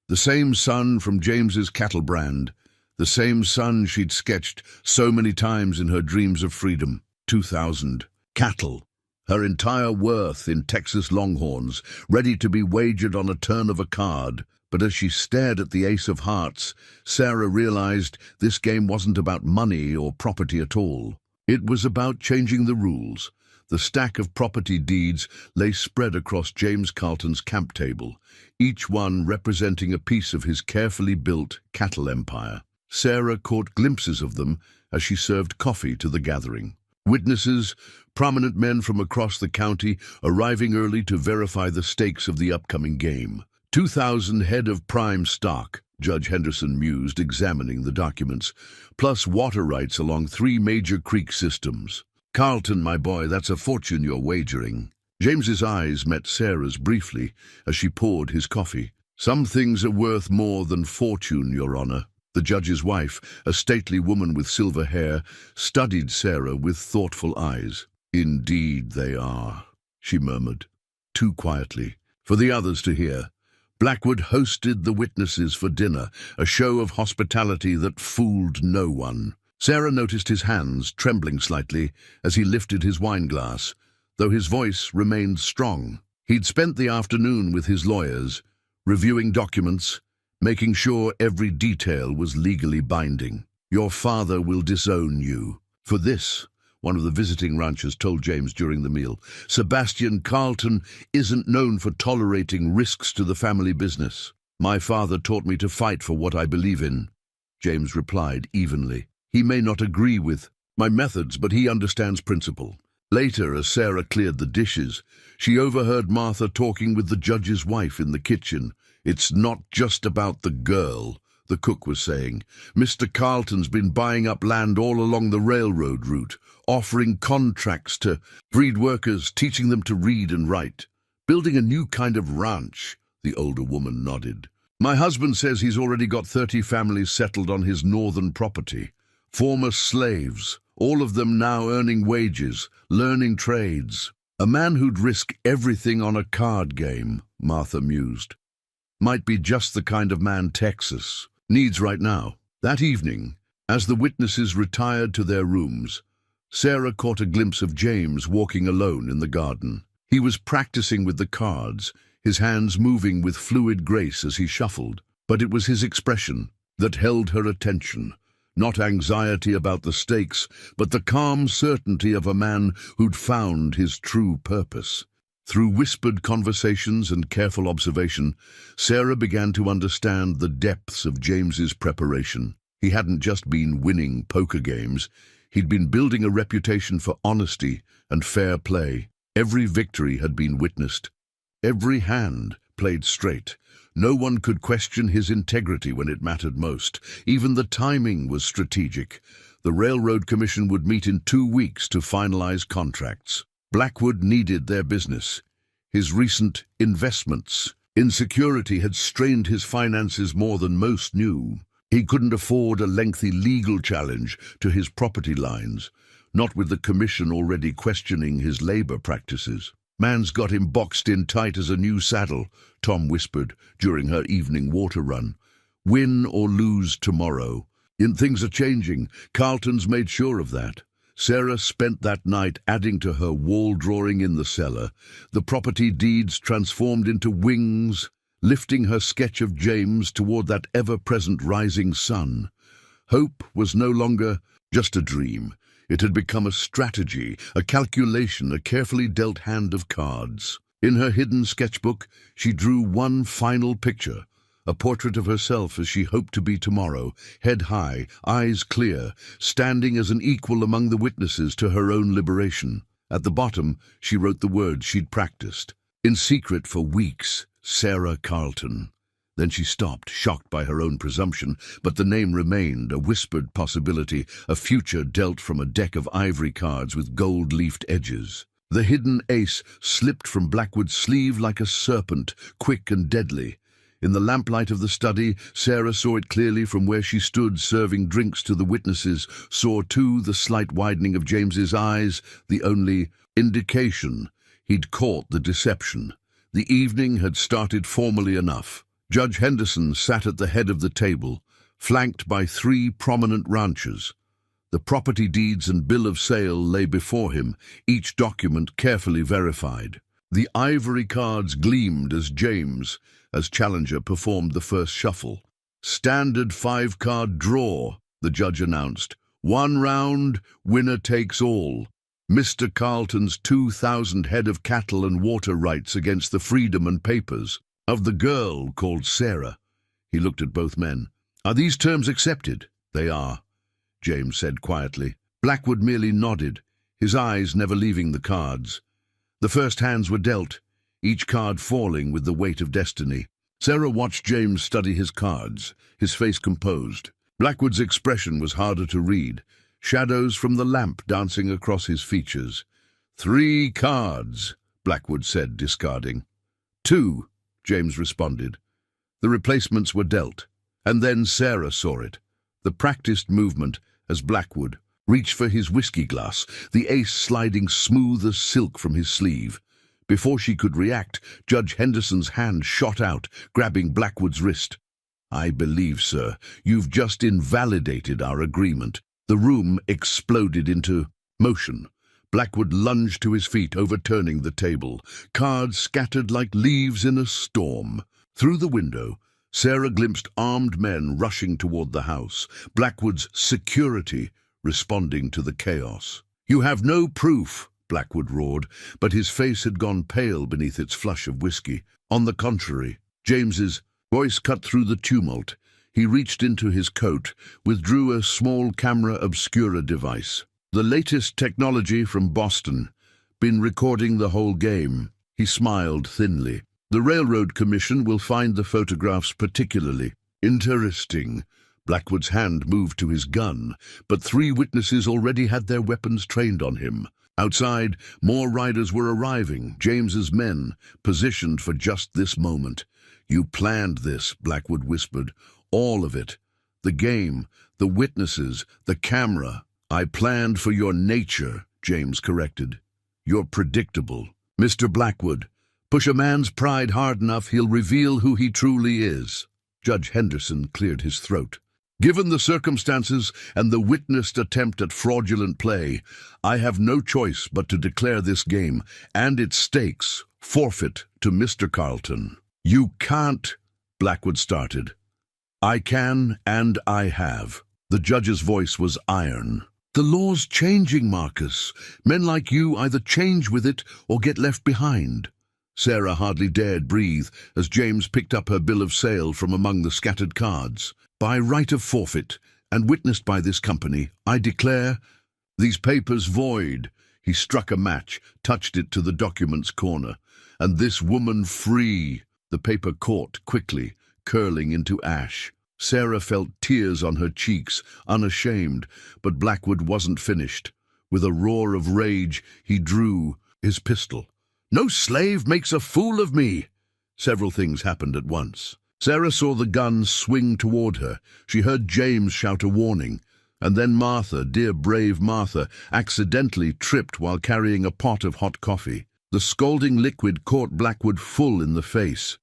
The same sun from James's cattle brand, the same sun she'd sketched so many times in her dreams of freedom. 2,000 cattle, her entire worth in Texas Longhorns, ready to be wagered on a turn of a card. But as she stared at the Ace of Hearts, Sarah realized this game wasn't about money or property at all. It was about changing the rules. The stack of property deeds lay spread across James Carlton's camp table, each one representing a piece of his carefully built cattle empire. Sarah caught glimpses of them as she served coffee to the gathering. Witnesses, prominent men from across the county, arriving early to verify the stakes of the upcoming game. 2,000 head of prime stock, Judge Henderson mused, examining the documents, plus water rights along 3 major creek systems. "Carlton, my boy, that's a fortune you're wagering." James's eyes met Sarah's briefly as she poured his coffee. "Some things are worth more than fortune, Your Honor." The judge's wife, a stately woman with silver hair, studied Sarah with thoughtful eyes. "Indeed they are," she murmured, too quietly for the others to hear. Blackwood hosted the witnesses for dinner, a show of hospitality that fooled no one. Sarah noticed his hands trembling slightly as he lifted his wineglass, though his voice remained strong. He'd spent the afternoon with his lawyers, reviewing documents, making sure every detail was legally binding. "Your father will disown you for this," one of the visiting ranchers told James during the meal. "Sebastian Carlton isn't known for tolerating risks to the family business." "My father taught me to fight for what I believe in," James replied evenly. "He may not agree with my methods, but he understands principle." Later, as Sarah cleared the dishes, she overheard Martha talking with the judge's wife in the kitchen. "It's not just about the girl," the cook was saying. "Mr. Carlton's been buying up land all along the railroad route, offering contracts to breed workers, teaching them to read and write. Building a new kind of ranch," the older woman nodded. "My husband says he's already got 30 families settled on his northern property. Former slaves, all of them now earning wages, learning trades. A man who'd risk everything on a card game," Martha mused. "Might be just the kind of man Texas needs right now." That evening, as the witnesses retired to their rooms, Sarah caught a glimpse of James walking alone in the garden. He was practicing with the cards, his hands moving with fluid grace as he shuffled. But it was his expression that held her attention. Not anxiety about the stakes, but the calm certainty of a man who'd found his true purpose. Through whispered conversations and careful observation, Sarah began to understand the depths of James's preparation. He hadn't just been winning poker games. He'd been building a reputation for honesty and fair play. Every victory had been witnessed. Every hand played straight. No one could question his integrity when it mattered most. Even the timing was strategic. The Railroad Commission would meet in 2 weeks to finalize contracts. Blackwood needed their business. His recent investments in security had strained his finances more than most knew. He couldn't afford a lengthy legal challenge to his property lines, not with the commission already questioning his labor practices. "Man's got him boxed in tight as a new saddle," Tom whispered during her evening water run. "Win or lose tomorrow. Things are changing. Carlton's made sure of that." Sarah spent that night adding to her wall drawing in the cellar. The property deeds transformed into wings, lifting her sketch of James toward that ever-present rising sun. Hope was no longer just a dream. It had become a strategy, a calculation, a carefully dealt hand of cards. In her hidden sketchbook, she drew one final picture, a portrait of herself as she hoped to be tomorrow, head high, eyes clear, standing as an equal among the witnesses to her own liberation. At the bottom, she wrote the words she'd practiced, in secret for weeks, Sarah Carlton. Then she stopped, shocked by her own presumption, but the name remained, a whispered possibility, a future dealt from a deck of ivory cards with gold-leafed edges. The hidden ace slipped from Blackwood's sleeve like a serpent, quick and deadly. In the lamplight of the study, Sarah saw it clearly from where she stood serving drinks to the witnesses, saw too the slight widening of James's eyes, the only indication he'd caught the deception. The evening had started formally enough. Judge Henderson sat at the head of the table, flanked by 3 prominent ranchers. The property deeds and bill of sale lay before him, each document carefully verified. The ivory cards gleamed as challenger, performed the first shuffle. "Standard 5-card draw," the judge announced. "1 round, winner takes all. Mr. Carlton's 2,000 head of cattle and water rights against the freedom and papers of the girl called Sarah." He looked at both men. "Are these terms accepted?" "They are," James said quietly. Blackwood merely nodded, his eyes never leaving the cards. The first hands were dealt, each card falling with the weight of destiny. Sarah watched James study his cards, his face composed. Blackwood's expression was harder to read, shadows from the lamp dancing across his features. "3 cards," Blackwood said, discarding. "2. James responded. The replacements were dealt, and then Sarah saw it. The practiced movement as Blackwood reached for his whiskey glass, the ace sliding smooth as silk from his sleeve. Before she could react, Judge Henderson's hand shot out, grabbing Blackwood's wrist. "I believe, sir, you've just invalidated our agreement." The room exploded into motion. Blackwood lunged to his feet, overturning the table. Cards scattered like leaves in a storm. Through the window, Sarah glimpsed armed men rushing toward the house, Blackwood's security responding to the chaos. "You have no proof," Blackwood roared, but his face had gone pale beneath its flush of whiskey. "On the contrary," James's voice cut through the tumult. He reached into his coat, withdrew a small camera obscura device. "The latest technology from Boston. Been recording the whole game." He smiled thinly. "The Railroad Commission will find the photographs particularly interesting." Blackwood's hand moved to his gun, but 3 witnesses already had their weapons trained on him. Outside, more riders were arriving, James's men, positioned for just this moment. "You planned this," Blackwood whispered. "All of it. The game, the witnesses, the camera." "I planned for your nature," James corrected. "You're predictable." "Mr. Blackwood, push a man's pride hard enough, he'll reveal who he truly is." Judge Henderson cleared his throat. "Given the circumstances and the witnessed attempt at fraudulent play, I have no choice but to declare this game, and its stakes, forfeit to Mr. Carlton." "You can't," Blackwood started. "I can, and I have." The judge's voice was iron. "The law's changing, Marcus. Men like you either change with it or get left behind." Sarah hardly dared breathe as James picked up her bill of sale from among the scattered cards. "By right of forfeit, and witnessed by this company, I declare..." These papers void. He struck a match, touched it to the document's corner. And this woman free. The paper caught quickly, curling into ash. Sarah felt tears on her cheeks, unashamed, but Blackwood wasn't finished. With a roar of rage, he drew his pistol. "No slave makes a fool of me!" Several things happened at once. Sarah saw the gun swing toward her. She heard James shout a warning. And then Martha, dear brave Martha, accidentally tripped while carrying a pot of hot coffee. The scalding liquid caught Blackwood full in the face.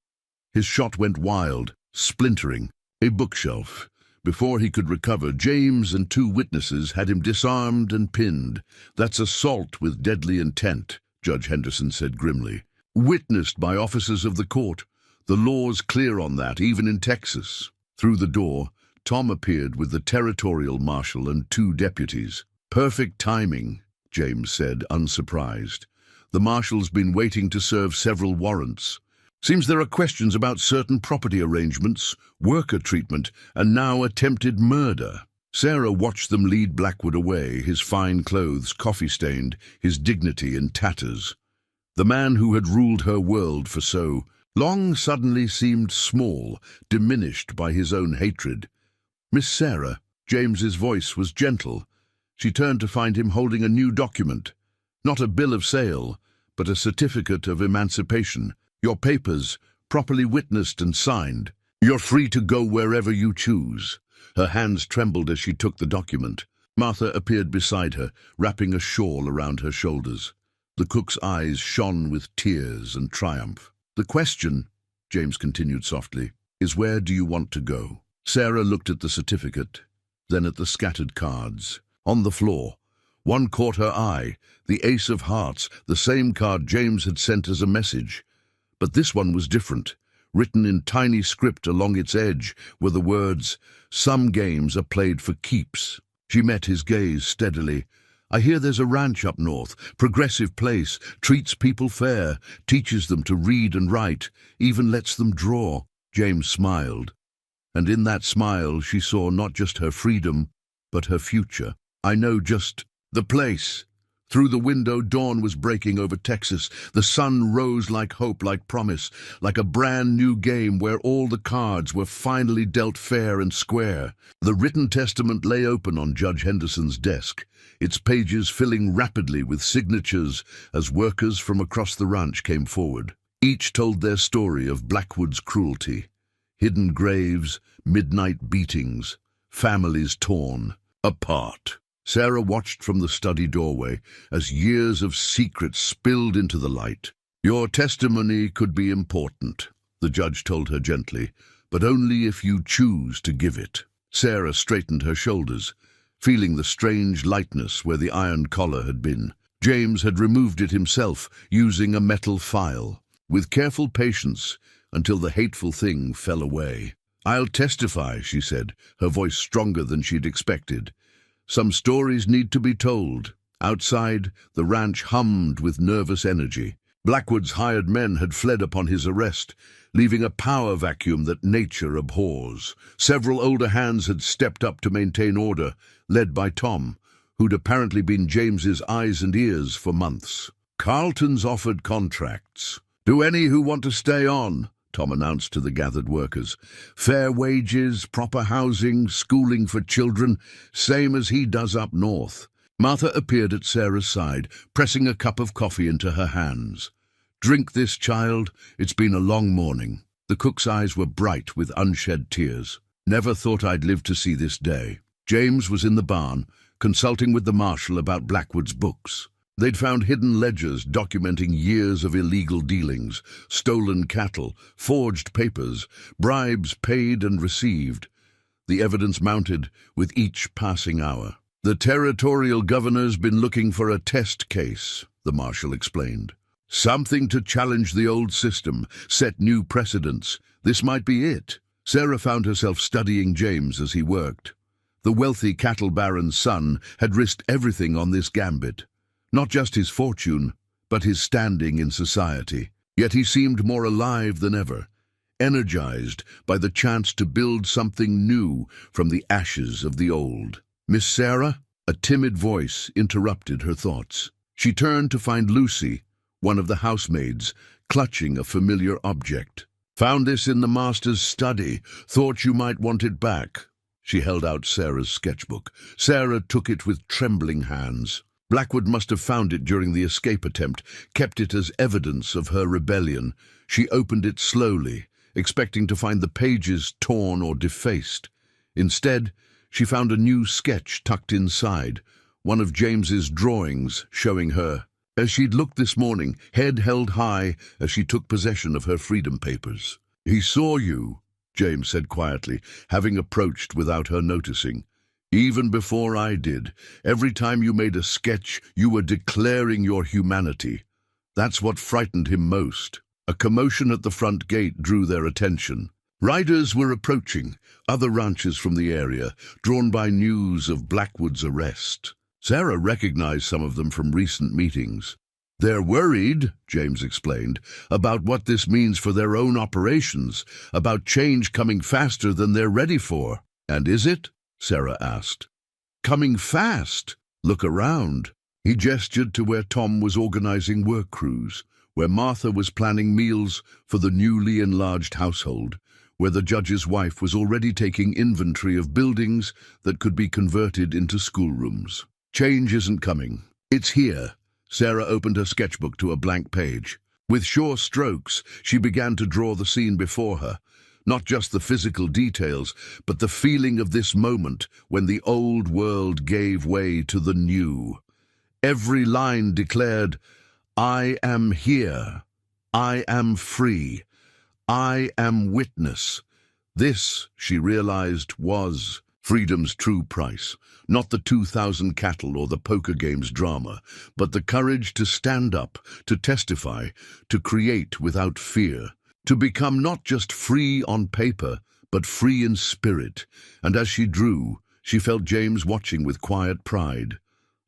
His shot went wild, splintering a bookshelf. Before he could recover, James and 2 witnesses had him disarmed and pinned. "That's assault with deadly intent," Judge Henderson said grimly. "Witnessed by officers of the court. The law's clear on that, even in Texas." Through the door, Tom appeared with the territorial marshal and 2 deputies. "Perfect timing," James said, unsurprised. "The marshal's been waiting to serve several warrants. Seems there are questions about certain property arrangements, worker treatment, and now attempted murder." Sarah watched them lead Blackwood away, his fine clothes coffee-stained, his dignity in tatters. The man who had ruled her world for so long suddenly seemed small, diminished by his own hatred. "Miss Sarah," James's voice was gentle. She turned to find him holding a new document. Not a bill of sale, but a certificate of emancipation. "Your papers, properly witnessed and signed. You're free to go wherever you choose." Her hands trembled as she took the document. Martha appeared beside her, wrapping a shawl around her shoulders. The cook's eyes shone with tears and triumph. "The question," James continued softly, "is where do you want to go?" Sarah looked at the certificate, then at the scattered cards. On the floor, one caught her eye, the Ace of Hearts, the same card James had sent as a message. But this one was different. Written in tiny script along its edge were the words, "Some games are played for keeps." She met his gaze steadily. "I hear there's a ranch up north, progressive place, treats people fair, teaches them to read and write, even lets them draw." James smiled. And in that smile she saw not just her freedom, but her future. "I know just the place." Through the window, dawn was breaking over Texas. The sun rose like hope, like promise, like a brand new game where all the cards were finally dealt fair and square. The written testament lay open on Judge Henderson's desk, its pages filling rapidly with signatures as workers from across the ranch came forward. Each told their story of Blackwood's cruelty. Hidden graves, midnight beatings, families torn apart. Sarah watched from the study doorway as years of secrets spilled into the light. "Your testimony could be important," the judge told her gently, "but only if you choose to give it." Sarah straightened her shoulders, feeling the strange lightness where the iron collar had been. James had removed it himself, using a metal file. With careful patience, until the hateful thing fell away. "I'll testify," she said, her voice stronger than she'd expected. "Some stories need to be told." Outside, the ranch hummed with nervous energy. Blackwood's hired men had fled upon his arrest, leaving a power vacuum that nature abhors. Several older hands had stepped up to maintain order, led by Tom, who'd apparently been James's eyes and ears for months. "Carlton's offered contracts. To any who want to stay on," Tom announced to the gathered workers. "Fair wages, proper housing, schooling for children, same as he does up north." Martha appeared at Sarah's side, pressing a cup of coffee into her hands. "Drink this, child. It's been a long morning." The cook's eyes were bright with unshed tears. "Never thought I'd live to see this day." James was in the barn, consulting with the marshal about Blackwood's books. They'd found hidden ledgers documenting years of illegal dealings, stolen cattle, forged papers, bribes paid and received. The evidence mounted with each passing hour. "The territorial governor's been looking for a test case," the marshal explained. "Something to challenge the old system, set new precedents. This might be it." Sarah found herself studying James as he worked. The wealthy cattle baron's son had risked everything on this gambit. Not just his fortune, but his standing in society. Yet he seemed more alive than ever, energized by the chance to build something new from the ashes of the old. "Miss Sarah?" A timid voice interrupted her thoughts. She turned to find Lucy, one of the housemaids, clutching a familiar object. "Found this in the master's study. Thought you might want it back." She held out Sarah's sketchbook. Sarah took it with trembling hands. Blackwood must have found it during the escape attempt, kept it as evidence of her rebellion. She opened it slowly, expecting to find the pages torn or defaced. Instead, she found a new sketch tucked inside, one of James's drawings showing her as she'd looked this morning, head held high as she took possession of her freedom papers. "He saw you," James said quietly, having approached without her noticing. "Even before I did. Every time you made a sketch, you were declaring your humanity. That's what frightened him most." A commotion at the front gate drew their attention. Riders were approaching, other ranchers from the area, drawn by news of Blackwood's arrest. Sarah recognized some of them from recent meetings. "They're worried," James explained, "about what this means for their own operations, about change coming faster than they're ready for." "And is it?" Sarah asked. "Coming fast? Look around." He gestured to where Tom was organizing work crews, where Martha was planning meals for the newly enlarged household, where the judge's wife was already taking inventory of buildings that could be converted into schoolrooms. Change isn't coming. It's here. Sarah opened her sketchbook to a blank page. With sure strokes, she began to draw the scene before her. Not just the physical details, but the feeling of this moment when the old world gave way to the new. Every line declared, "I am here. I am free. I am witness." This, she realized, was freedom's true price. Not the 2,000 cattle or the poker games drama, but the courage to stand up, to testify, to create without fear, to become not just free on paper, but free in spirit. And as she drew, she felt James watching with quiet pride,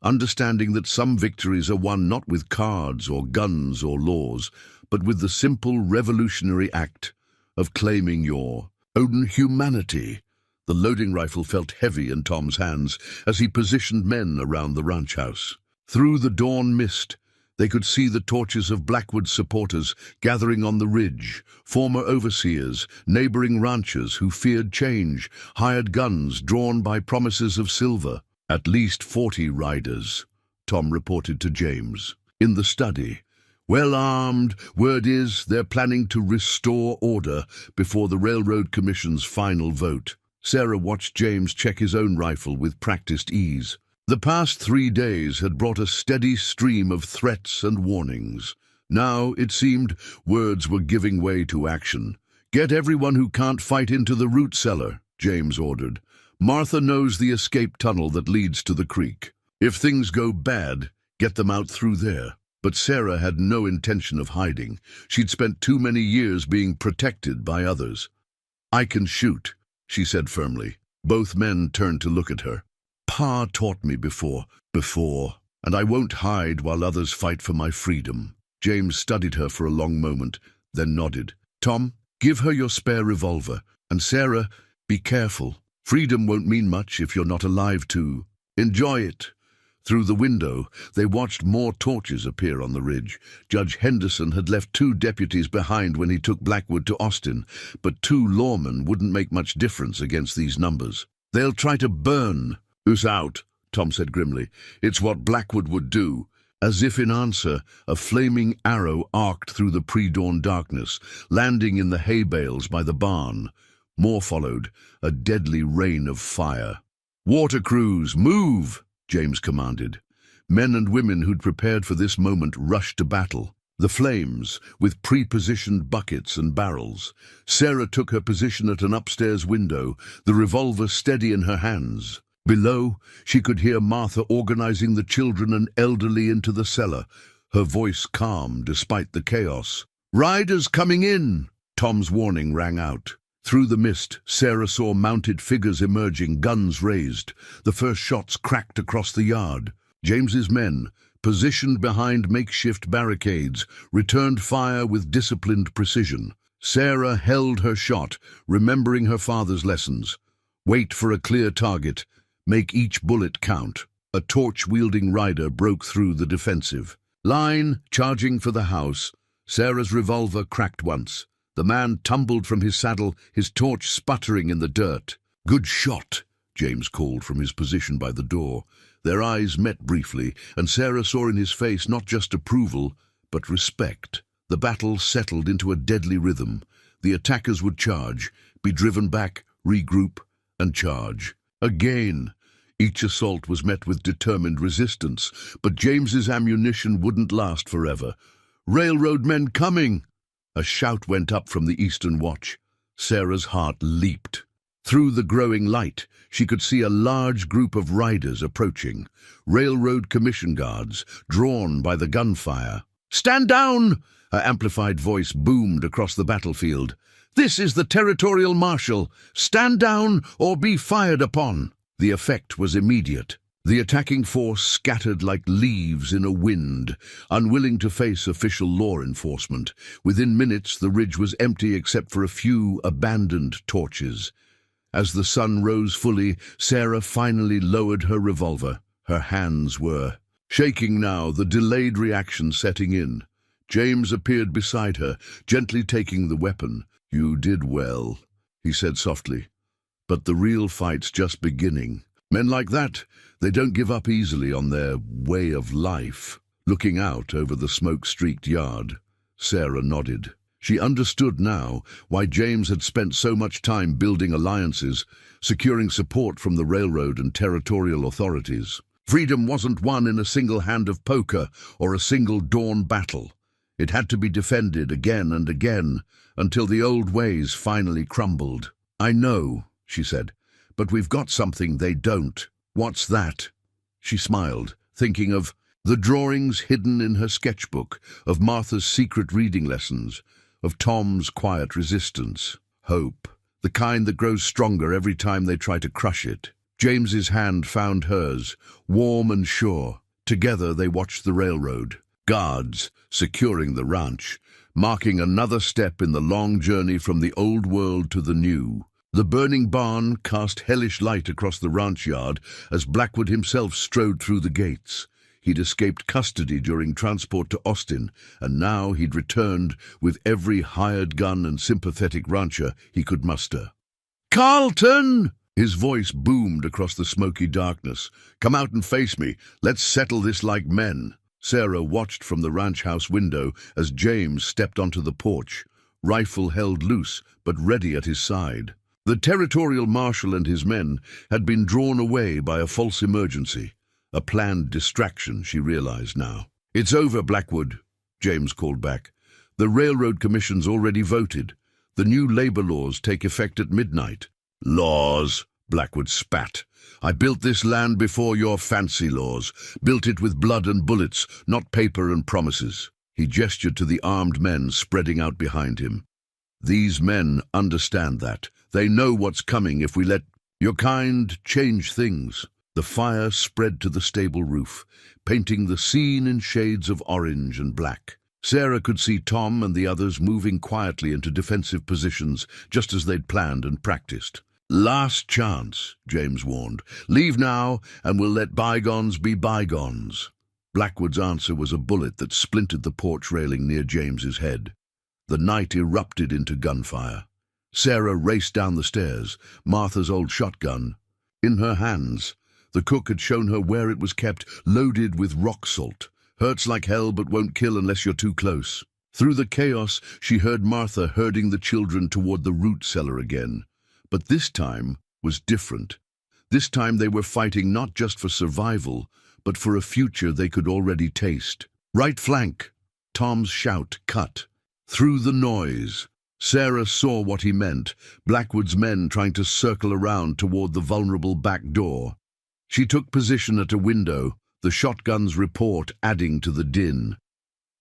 understanding that some victories are won not with cards or guns or laws, but with the simple revolutionary act of claiming your own humanity. The loading rifle felt heavy in Tom's hands as he positioned men around the ranch house. Through the dawn mist, they could see the torches of Blackwood's supporters gathering on the ridge, former overseers, neighboring ranchers who feared change, hired guns drawn by promises of silver. "At least 40 riders," Tom reported to James. "In the study. Well armed. Word is they're planning to restore order before the Railroad Commission's final vote." Sarah watched James check his own rifle with practiced ease. The past 3 days had brought a steady stream of threats and warnings. Now, it seemed, words were giving way to action. "Get everyone who can't fight into the root cellar," James ordered. "Martha knows the escape tunnel that leads to the creek. If things go bad, get them out through there." But Sarah had no intention of hiding. She'd spent too many years being protected by others. "I can shoot," she said firmly. Both men turned to look at her. "Pa taught me before, and I won't hide while others fight for my freedom." James studied her for a long moment, then nodded. "Tom, give her your spare revolver. And Sarah, be careful. Freedom won't mean much if you're not alive to enjoy it." Through the window, they watched more torches appear on the ridge. Judge Henderson had left 2 deputies behind when he took Blackwood to Austin, but 2 lawmen wouldn't make much difference against these numbers. "They'll try to burn us out," Tom said grimly. "It's what Blackwood would do." As if in answer, a flaming arrow arced through the pre-dawn darkness, landing in the hay bales by the barn. More followed, a deadly rain of fire. "Water crews, move!" James commanded. Men and women who'd prepared for this moment rushed to battle. The flames, with pre-positioned buckets and barrels. Sarah took her position at an upstairs window, the revolver steady in her hands. Below, she could hear Martha organizing the children and elderly into the cellar, her voice calm despite the chaos. "Riders coming in!" Tom's warning rang out. Through the mist, Sarah saw mounted figures emerging, guns raised. The first shots cracked across the yard. James's men, positioned behind makeshift barricades, returned fire with disciplined precision. Sarah held her shot, remembering her father's lessons. Wait for a clear target. Make each bullet count. A torch-wielding rider broke through the defensive. Line charging for the house. Sarah's revolver cracked once. The man tumbled from his saddle, his torch sputtering in the dirt. "Good shot," James called from his position by the door. Their eyes met briefly, and Sarah saw in his face not just approval, but respect. The battle settled into a deadly rhythm. The attackers would charge, be driven back, regroup, and charge. Again, each assault was met with determined resistance, but James's ammunition wouldn't last forever. "Railroad men coming!" A shout went up from the eastern watch. Sarah's heart leaped. Through the growing light, she could see a large group of riders approaching, railroad commission guards, drawn by the gunfire. "Stand down!" Her amplified voice boomed across the battlefield. "This is the territorial marshal. Stand down or be fired upon." The effect was immediate. The attacking force scattered like leaves in a wind, unwilling to face official law enforcement. Within minutes, the ridge was empty except for a few abandoned torches. As the sun rose fully, Sarah finally lowered her revolver. Her hands were shaking now, the delayed reaction setting in. James appeared beside her, gently taking the weapon. "You did well," he said softly. "But the real fight's just beginning. Men like that, they don't give up easily on their way of life." Looking out over the smoke-streaked yard, Sarah nodded. She understood now why James had spent so much time building alliances, securing support from the railroad and territorial authorities. Freedom wasn't won in a single hand of poker or a single dawn battle. It had to be defended again and again until the old ways finally crumbled. "I know," she said, "but we've got something they don't." "What's that?" She smiled, thinking of the drawings hidden in her sketchbook, of Martha's secret reading lessons, of Tom's quiet resistance. Hope, the kind that grows stronger every time they try to crush it. James's hand found hers, warm and sure. Together they watched the railroad, guards securing the ranch, marking another step in the long journey from the old world to the new. The burning barn cast hellish light across the ranch yard as Blackwood himself strode through the gates. He'd escaped custody during transport to Austin, and now he'd returned with every hired gun and sympathetic rancher he could muster. "Carlton!" His voice boomed across the smoky darkness. "Come out and face me. Let's settle this like men." Sarah watched from the ranch house window as James stepped onto the porch, rifle held loose but ready at his side. The territorial marshal and his men had been drawn away by a false emergency. A planned distraction, she realized now. "It's over, Blackwood," James called back. "The Railroad Commission's already voted. The new labor laws take effect at midnight." "Laws," Blackwood spat. "I built this land before your fancy laws. Built it with blood and bullets, not paper and promises." He gestured to the armed men spreading out behind him. "These men understand that. They know what's coming if we let your kind change things." The fire spread to the stable roof, painting the scene in shades of orange and black. Sarah could see Tom and the others moving quietly into defensive positions, just as they'd planned and practiced. "Last chance," James warned. "Leave now, and we'll let bygones be bygones." Blackwood's answer was a bullet that splintered the porch railing near James's head. The night erupted into gunfire. Sarah raced down the stairs, Martha's old shotgun in her hands. The cook had shown her where it was kept, loaded with rock salt. Hurts like hell but won't kill unless you're too close. Through the chaos, she heard Martha herding the children toward the root cellar again. But this time was different. This time they were fighting not just for survival, but for a future they could already taste. "Right flank!" Tom's shout cut through the noise. Sarah saw what he meant, Blackwood's men trying to circle around toward the vulnerable back door. She took position at a window, the shotgun's report adding to the din.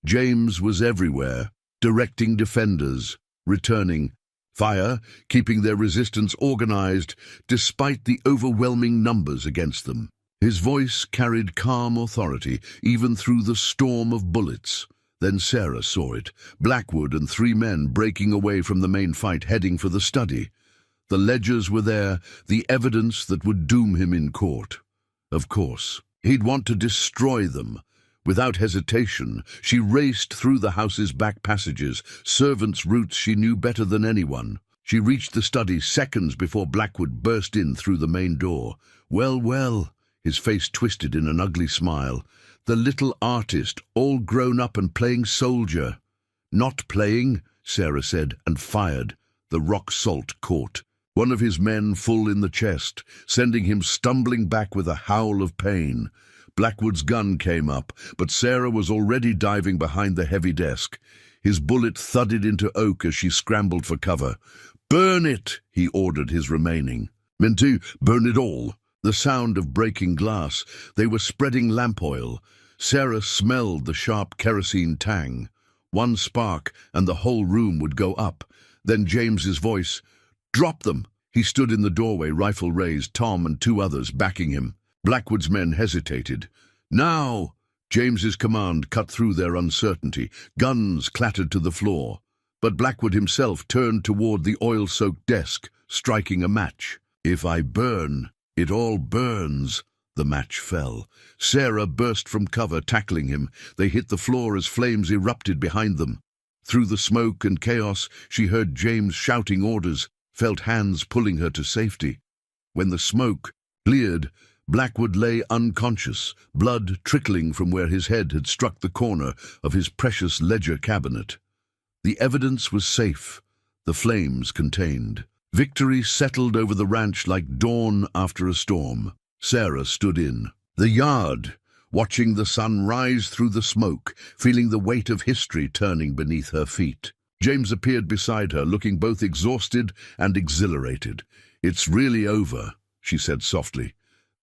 James was everywhere, directing defenders, returning fire, keeping their resistance organized despite the overwhelming numbers against them. His voice carried calm authority, even through the storm of bullets. Then Sarah saw it, Blackwood and 3 men breaking away from the main fight, heading for the study. The ledgers were there, the evidence that would doom him in court. Of course, He'd want to destroy them. Without hesitation, she raced through the house's back passages, servants' routes she knew better than anyone. She reached the study seconds before Blackwood burst in through the main door. Well, well, his face twisted in an ugly smile. The little artist, all grown up and playing soldier. Not playing, Sarah said, and fired. The rock salt caught. One of his men full in the chest, sending him stumbling back with a howl of pain. Blackwood's gun came up, but Sarah was already diving behind the heavy desk. His bullet thudded into oak as she scrambled for cover. "Burn it!" he ordered his remaining. "Minty, burn it all!" The sound of breaking glass. They were spreading lamp oil. Sarah smelled the sharp kerosene tang. One spark, and the whole room would go up. Then James's voice. "Drop them!" He stood in the doorway, rifle raised, Tom and two others backing him. Blackwood's men hesitated. "Now!" James's command cut through their uncertainty. Guns clattered to the floor. But Blackwood himself turned toward the oil-soaked desk, striking a match. "If I burn, it all burns." The match fell. Sarah burst from cover, tackling him. They hit the floor as flames erupted behind them. Through the smoke and chaos, she heard James shouting orders, felt hands pulling her to safety. When the smoke cleared, Blackwood lay unconscious, blood trickling from where his head had struck the corner of his precious ledger cabinet. The evidence was safe, the flames contained. Victory settled over the ranch like dawn after a storm. Sarah stood in the yard, watching the sun rise through the smoke, feeling the weight of history turning beneath her feet. James appeared beside her, looking both exhausted and exhilarated. "It's really over," she said softly.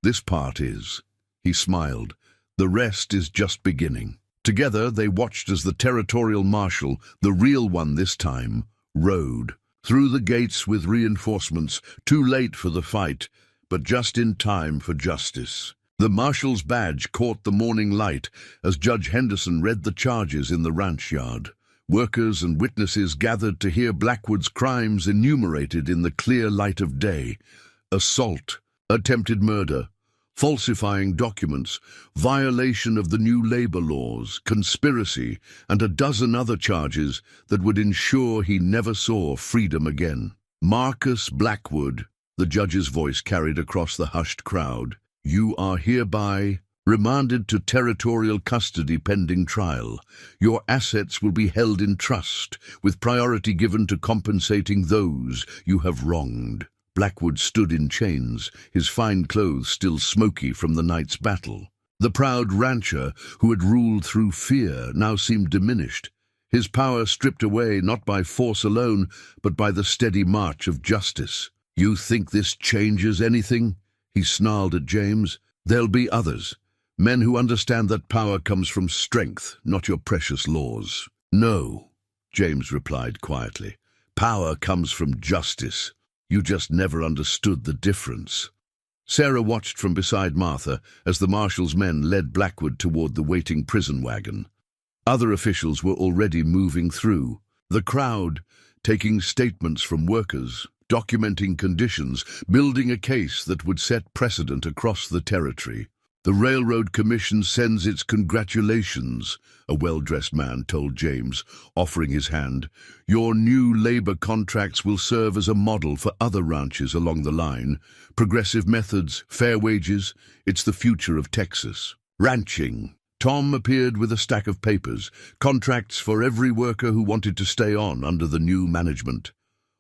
"This part is." He smiled. "The rest is just beginning." Together they watched as the territorial marshal, the real one this time, rode through the gates with reinforcements, too late for the fight, but just in time for justice. The marshal's badge caught the morning light as Judge Henderson read the charges in the ranch yard. Workers and witnesses gathered to hear Blackwood's crimes enumerated in the clear light of day. Assault, attempted murder, falsifying documents, violation of the new labor laws, conspiracy, and a dozen other charges that would ensure he never saw freedom again. "Marcus Blackwood," the judge's voice carried across the hushed crowd, "you are hereby remanded to territorial custody pending trial. Your assets will be held in trust, with priority given to compensating those you have wronged." Blackwood stood in chains, his fine clothes still smoky from the night's battle. The proud rancher, who had ruled through fear, now seemed diminished, his power stripped away not by force alone, but by the steady march of justice. "You think this changes anything?" he snarled at James. "There'll be others. Men who understand that power comes from strength, not your precious laws." "No," James replied quietly. "Power comes from justice. You just never understood the difference." Sarah watched from beside Martha as the marshal's men led Blackwood toward the waiting prison wagon. Other officials were already moving through. The crowd, taking statements from workers, documenting conditions, building a case that would set precedent across the territory. "The Railroad Commission sends its congratulations," a well-dressed man told James, offering his hand. "Your new labor contracts will serve as a model for other ranches along the line. Progressive methods, fair wages, it's the future of Texas." Ranching. Tom appeared with a stack of papers, contracts for every worker who wanted to stay on under the new management.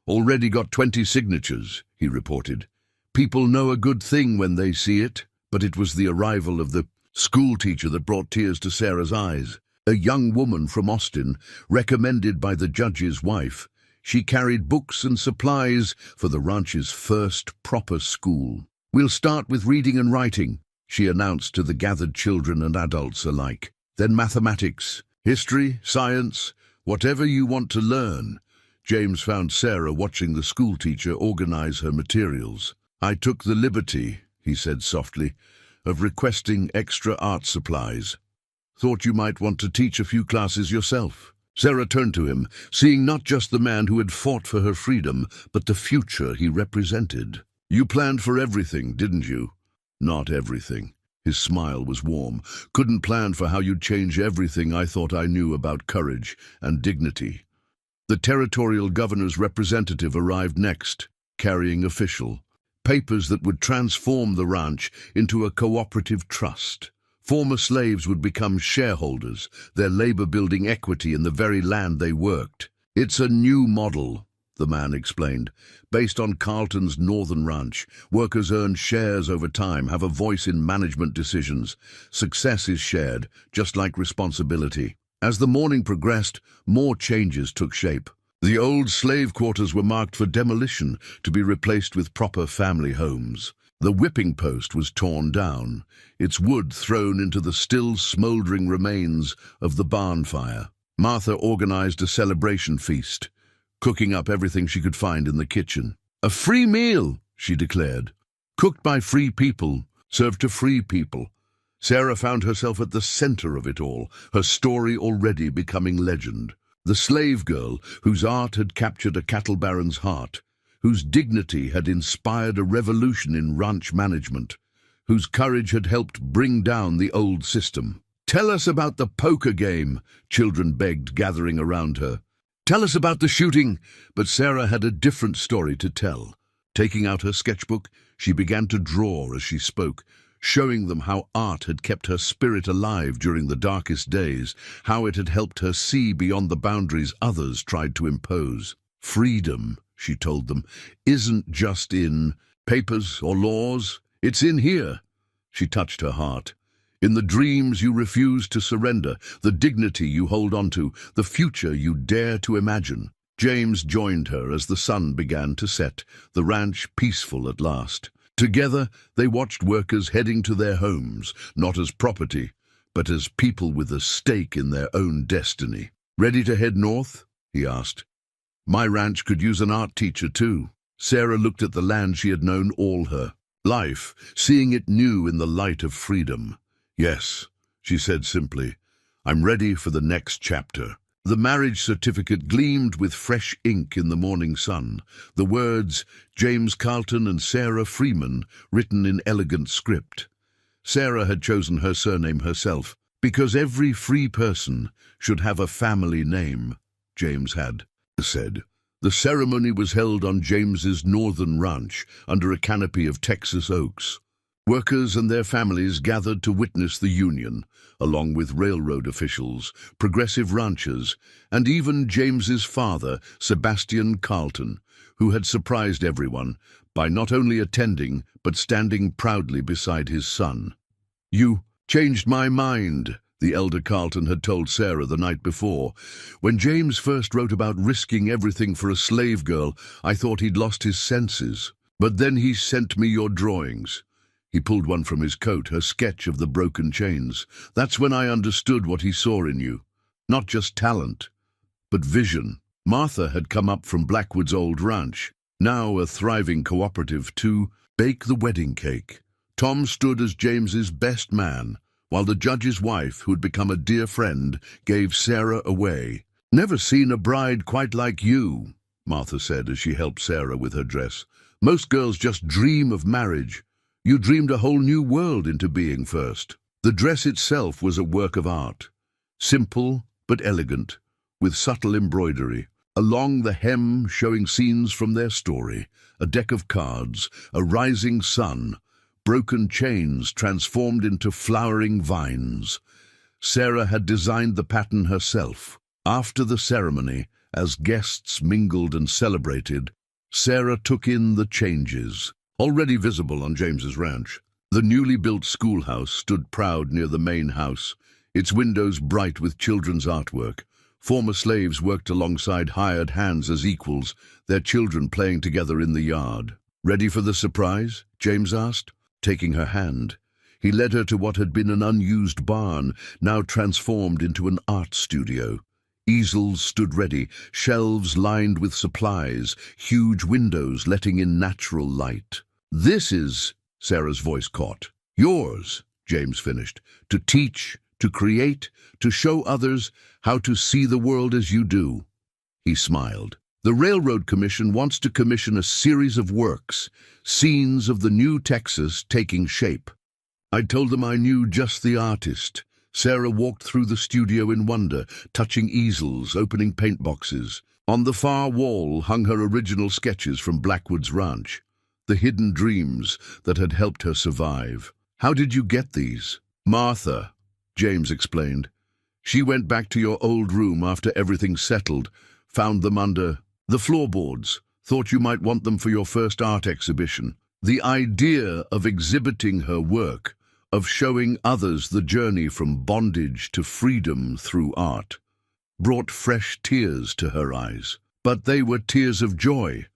"Already got 20 signatures," he reported. "People know a good thing when they see it." But it was the arrival of the schoolteacher that brought tears to Sarah's eyes. A young woman from Austin, recommended by the judge's wife. She carried books and supplies for the ranch's first proper school. "We'll start with reading and writing," she announced to the gathered children and adults alike. "Then mathematics, history, science, whatever you want to learn." James found Sarah watching the schoolteacher organize her materials. "I took the liberty," he said softly, "of requesting extra art supplies. Thought you might want to teach a few classes yourself." Sarah turned to him, seeing not just the man who had fought for her freedom, but the future he represented. "You planned for everything, didn't you?" "Not everything." His smile was warm. Couldn't plan for how you'd change everything I thought I knew about courage and dignity. The territorial governor's representative arrived next, carrying official papers that would transform the ranch into a cooperative trust. Former slaves would become shareholders, their labor building equity in the very land they worked. It's a new model, the man explained. Based on Carlton's northern ranch, workers earn shares over time, have a voice in management decisions. Success is shared, just like responsibility. As the morning progressed, more changes took shape. The old slave quarters were marked for demolition to be replaced with proper family homes. The whipping post was torn down, its wood thrown into the still smouldering remains of the barn fire. Martha organized a celebration feast, cooking up everything she could find in the kitchen. "A free meal," she declared. "Cooked by free people, served to free people." Sarah found herself at the center of it all, her story already becoming legend. The slave girl whose art had captured a cattle baron's heart, whose dignity had inspired a revolution in ranch management, whose courage had helped bring down the old system. "Tell us about the poker game," children begged, gathering around her. "Tell us about the shooting," but Sarah had a different story to tell. Taking out her sketchbook, she began to draw as she spoke, showing them how art had kept her spirit alive during the darkest days, how it had helped her see beyond the boundaries others tried to impose. "Freedom," she told them, "isn't just in papers or laws, it's in here." She touched her heart. "In the dreams you refuse to surrender, the dignity you hold on to, the future you dare to imagine." James joined her as the sun began to set, the ranch peaceful at last. Together, they watched workers heading to their homes, not as property, but as people with a stake in their own destiny. "Ready to head north?" he asked. "My ranch could use an art teacher too." Sarah looked at the land she had known all her life, seeing it new in the light of freedom. "Yes," she said simply, "I'm ready for the next chapter." The marriage certificate gleamed with fresh ink in the morning sun, the words James Carlton and Sarah Freeman written in elegant script. Sarah had chosen her surname herself, because every free person should have a family name, James had said. The ceremony was held on James's northern ranch, under a canopy of Texas oaks. Workers and their families gathered to witness the union, along with railroad officials, progressive ranchers, and even James's father, Sebastian Carlton, who had surprised everyone by not only attending but standing proudly beside his son. "You changed my mind," the elder Carlton had told Sarah the night before. "When James first wrote about risking everything for a slave girl, I thought he'd lost his senses. But then he sent me your drawings." He pulled one from his coat, her sketch of the broken chains. "That's when I understood what he saw in you. Not just talent, but vision." Martha had come up from Blackwood's old ranch, now a thriving cooperative, to bake the wedding cake. Tom stood as James's best man, while the judge's wife, who'd become a dear friend, gave Sarah away. "Never seen a bride quite like you," Martha said as she helped Sarah with her dress. "Most girls just dream of marriage. You dreamed a whole new world into being first." The dress itself was a work of art, simple but elegant, with subtle embroidery. Along the hem showing scenes from their story, a deck of cards, a rising sun, broken chains transformed into flowering vines. Sarah had designed the pattern herself. After the ceremony, as guests mingled and celebrated, Sarah took in the changes, already visible on James's ranch. The newly built schoolhouse stood proud near the main house, its windows bright with children's artwork. Former slaves worked alongside hired hands as equals, their children playing together in the yard. "Ready for the surprise?" James asked, taking her hand. He led her to what had been an unused barn, now transformed into an art studio. Easels stood ready, shelves lined with supplies, huge windows letting in natural light. "This is," Sarah's voice caught, "yours," James finished, "to teach, to create, to show others how to see the world as you do." He smiled. "The Railroad Commission wants to commission a series of works, scenes of the new Texas taking shape. I told them I knew just the artist. Sarah walked through the studio in wonder, touching easels, opening paint boxes. On the far wall hung her original sketches from Blackwood's ranch, the hidden dreams that had helped her survive. How did you get these? Martha, James explained. She went back to your old room after everything settled, found them under the floorboards, thought you might want them for your first art exhibition. The idea of exhibiting her work, of showing others the journey from bondage to freedom through art, brought fresh tears to her eyes. But they were tears of joy,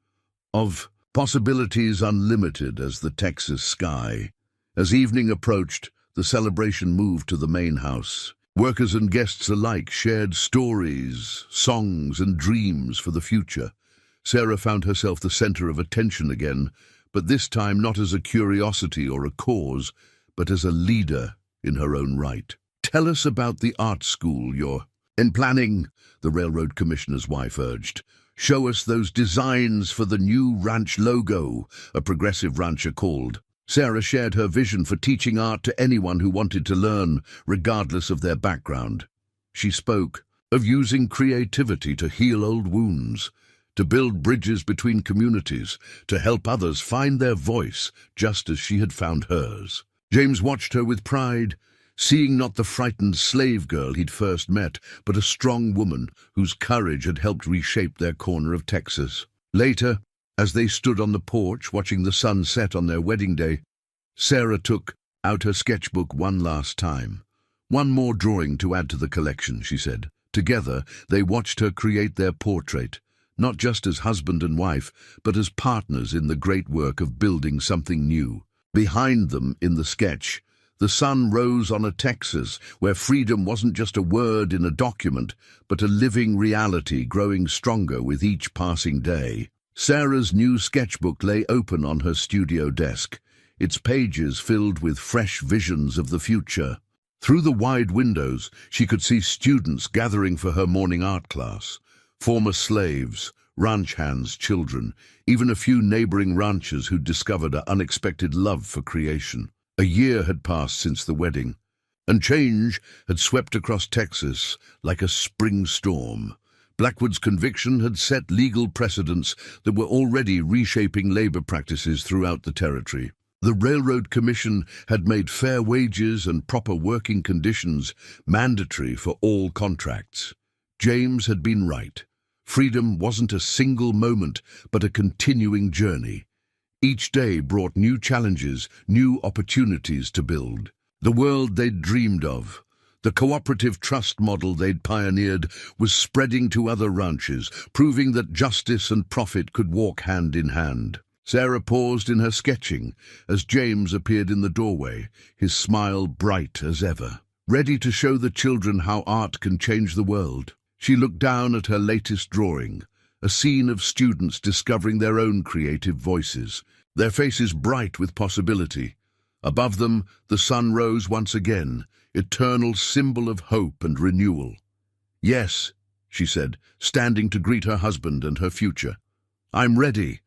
of possibilities unlimited as the Texas sky. As evening approached, the celebration moved to the main house. Workers and guests alike shared stories, songs, and dreams for the future. Sarah found herself the center of attention again, but this time not as a curiosity or a cause, but as a leader in her own right. Tell us about the art school you're in planning, the railroad commissioner's wife urged. Show us those designs for the new ranch logo, a progressive rancher called. Sarah shared her vision for teaching art to anyone who wanted to learn, regardless of their background. She spoke of using creativity to heal old wounds, to build bridges between communities, to help others find their voice, just as she had found hers. James watched her with pride, seeing not the frightened slave girl he'd first met, but a strong woman whose courage had helped reshape their corner of Texas. Later, as they stood on the porch watching the sun set on their wedding day, Sarah took out her sketchbook one last time. One more drawing to add to the collection, she said. Together, they watched her create their portrait, not just as husband and wife, but as partners in the great work of building something new. Behind them, in the sketch, the sun rose on a Texas where freedom wasn't just a word in a document, but a living reality growing stronger with each passing day. Sarah's new sketchbook lay open on her studio desk, its pages filled with fresh visions of the future. Through the wide windows, she could see students gathering for her morning art class, former slaves, ranch hands, children, even a few neighboring ranchers who'd discovered an unexpected love for creation. A year had passed since the wedding, and change had swept across Texas like a spring storm. Blackwood's conviction had set legal precedents that were already reshaping labor practices throughout the territory. The Railroad Commission had made fair wages and proper working conditions mandatory for all contracts. James had been right. Freedom wasn't a single moment, but a continuing journey. Each day brought new challenges, new opportunities to build. The world they'd dreamed of, the cooperative trust model they'd pioneered, was spreading to other ranches, proving that justice and profit could walk hand in hand. Sarah paused in her sketching as James appeared in the doorway, his smile bright as ever. Ready to show the children how art can change the world. She looked down at her latest drawing, a scene of students discovering their own creative voices, their faces bright with possibility. Above them, the sun rose once again, eternal symbol of hope and renewal. "Yes," she said, standing to greet her husband and her future. "I'm ready."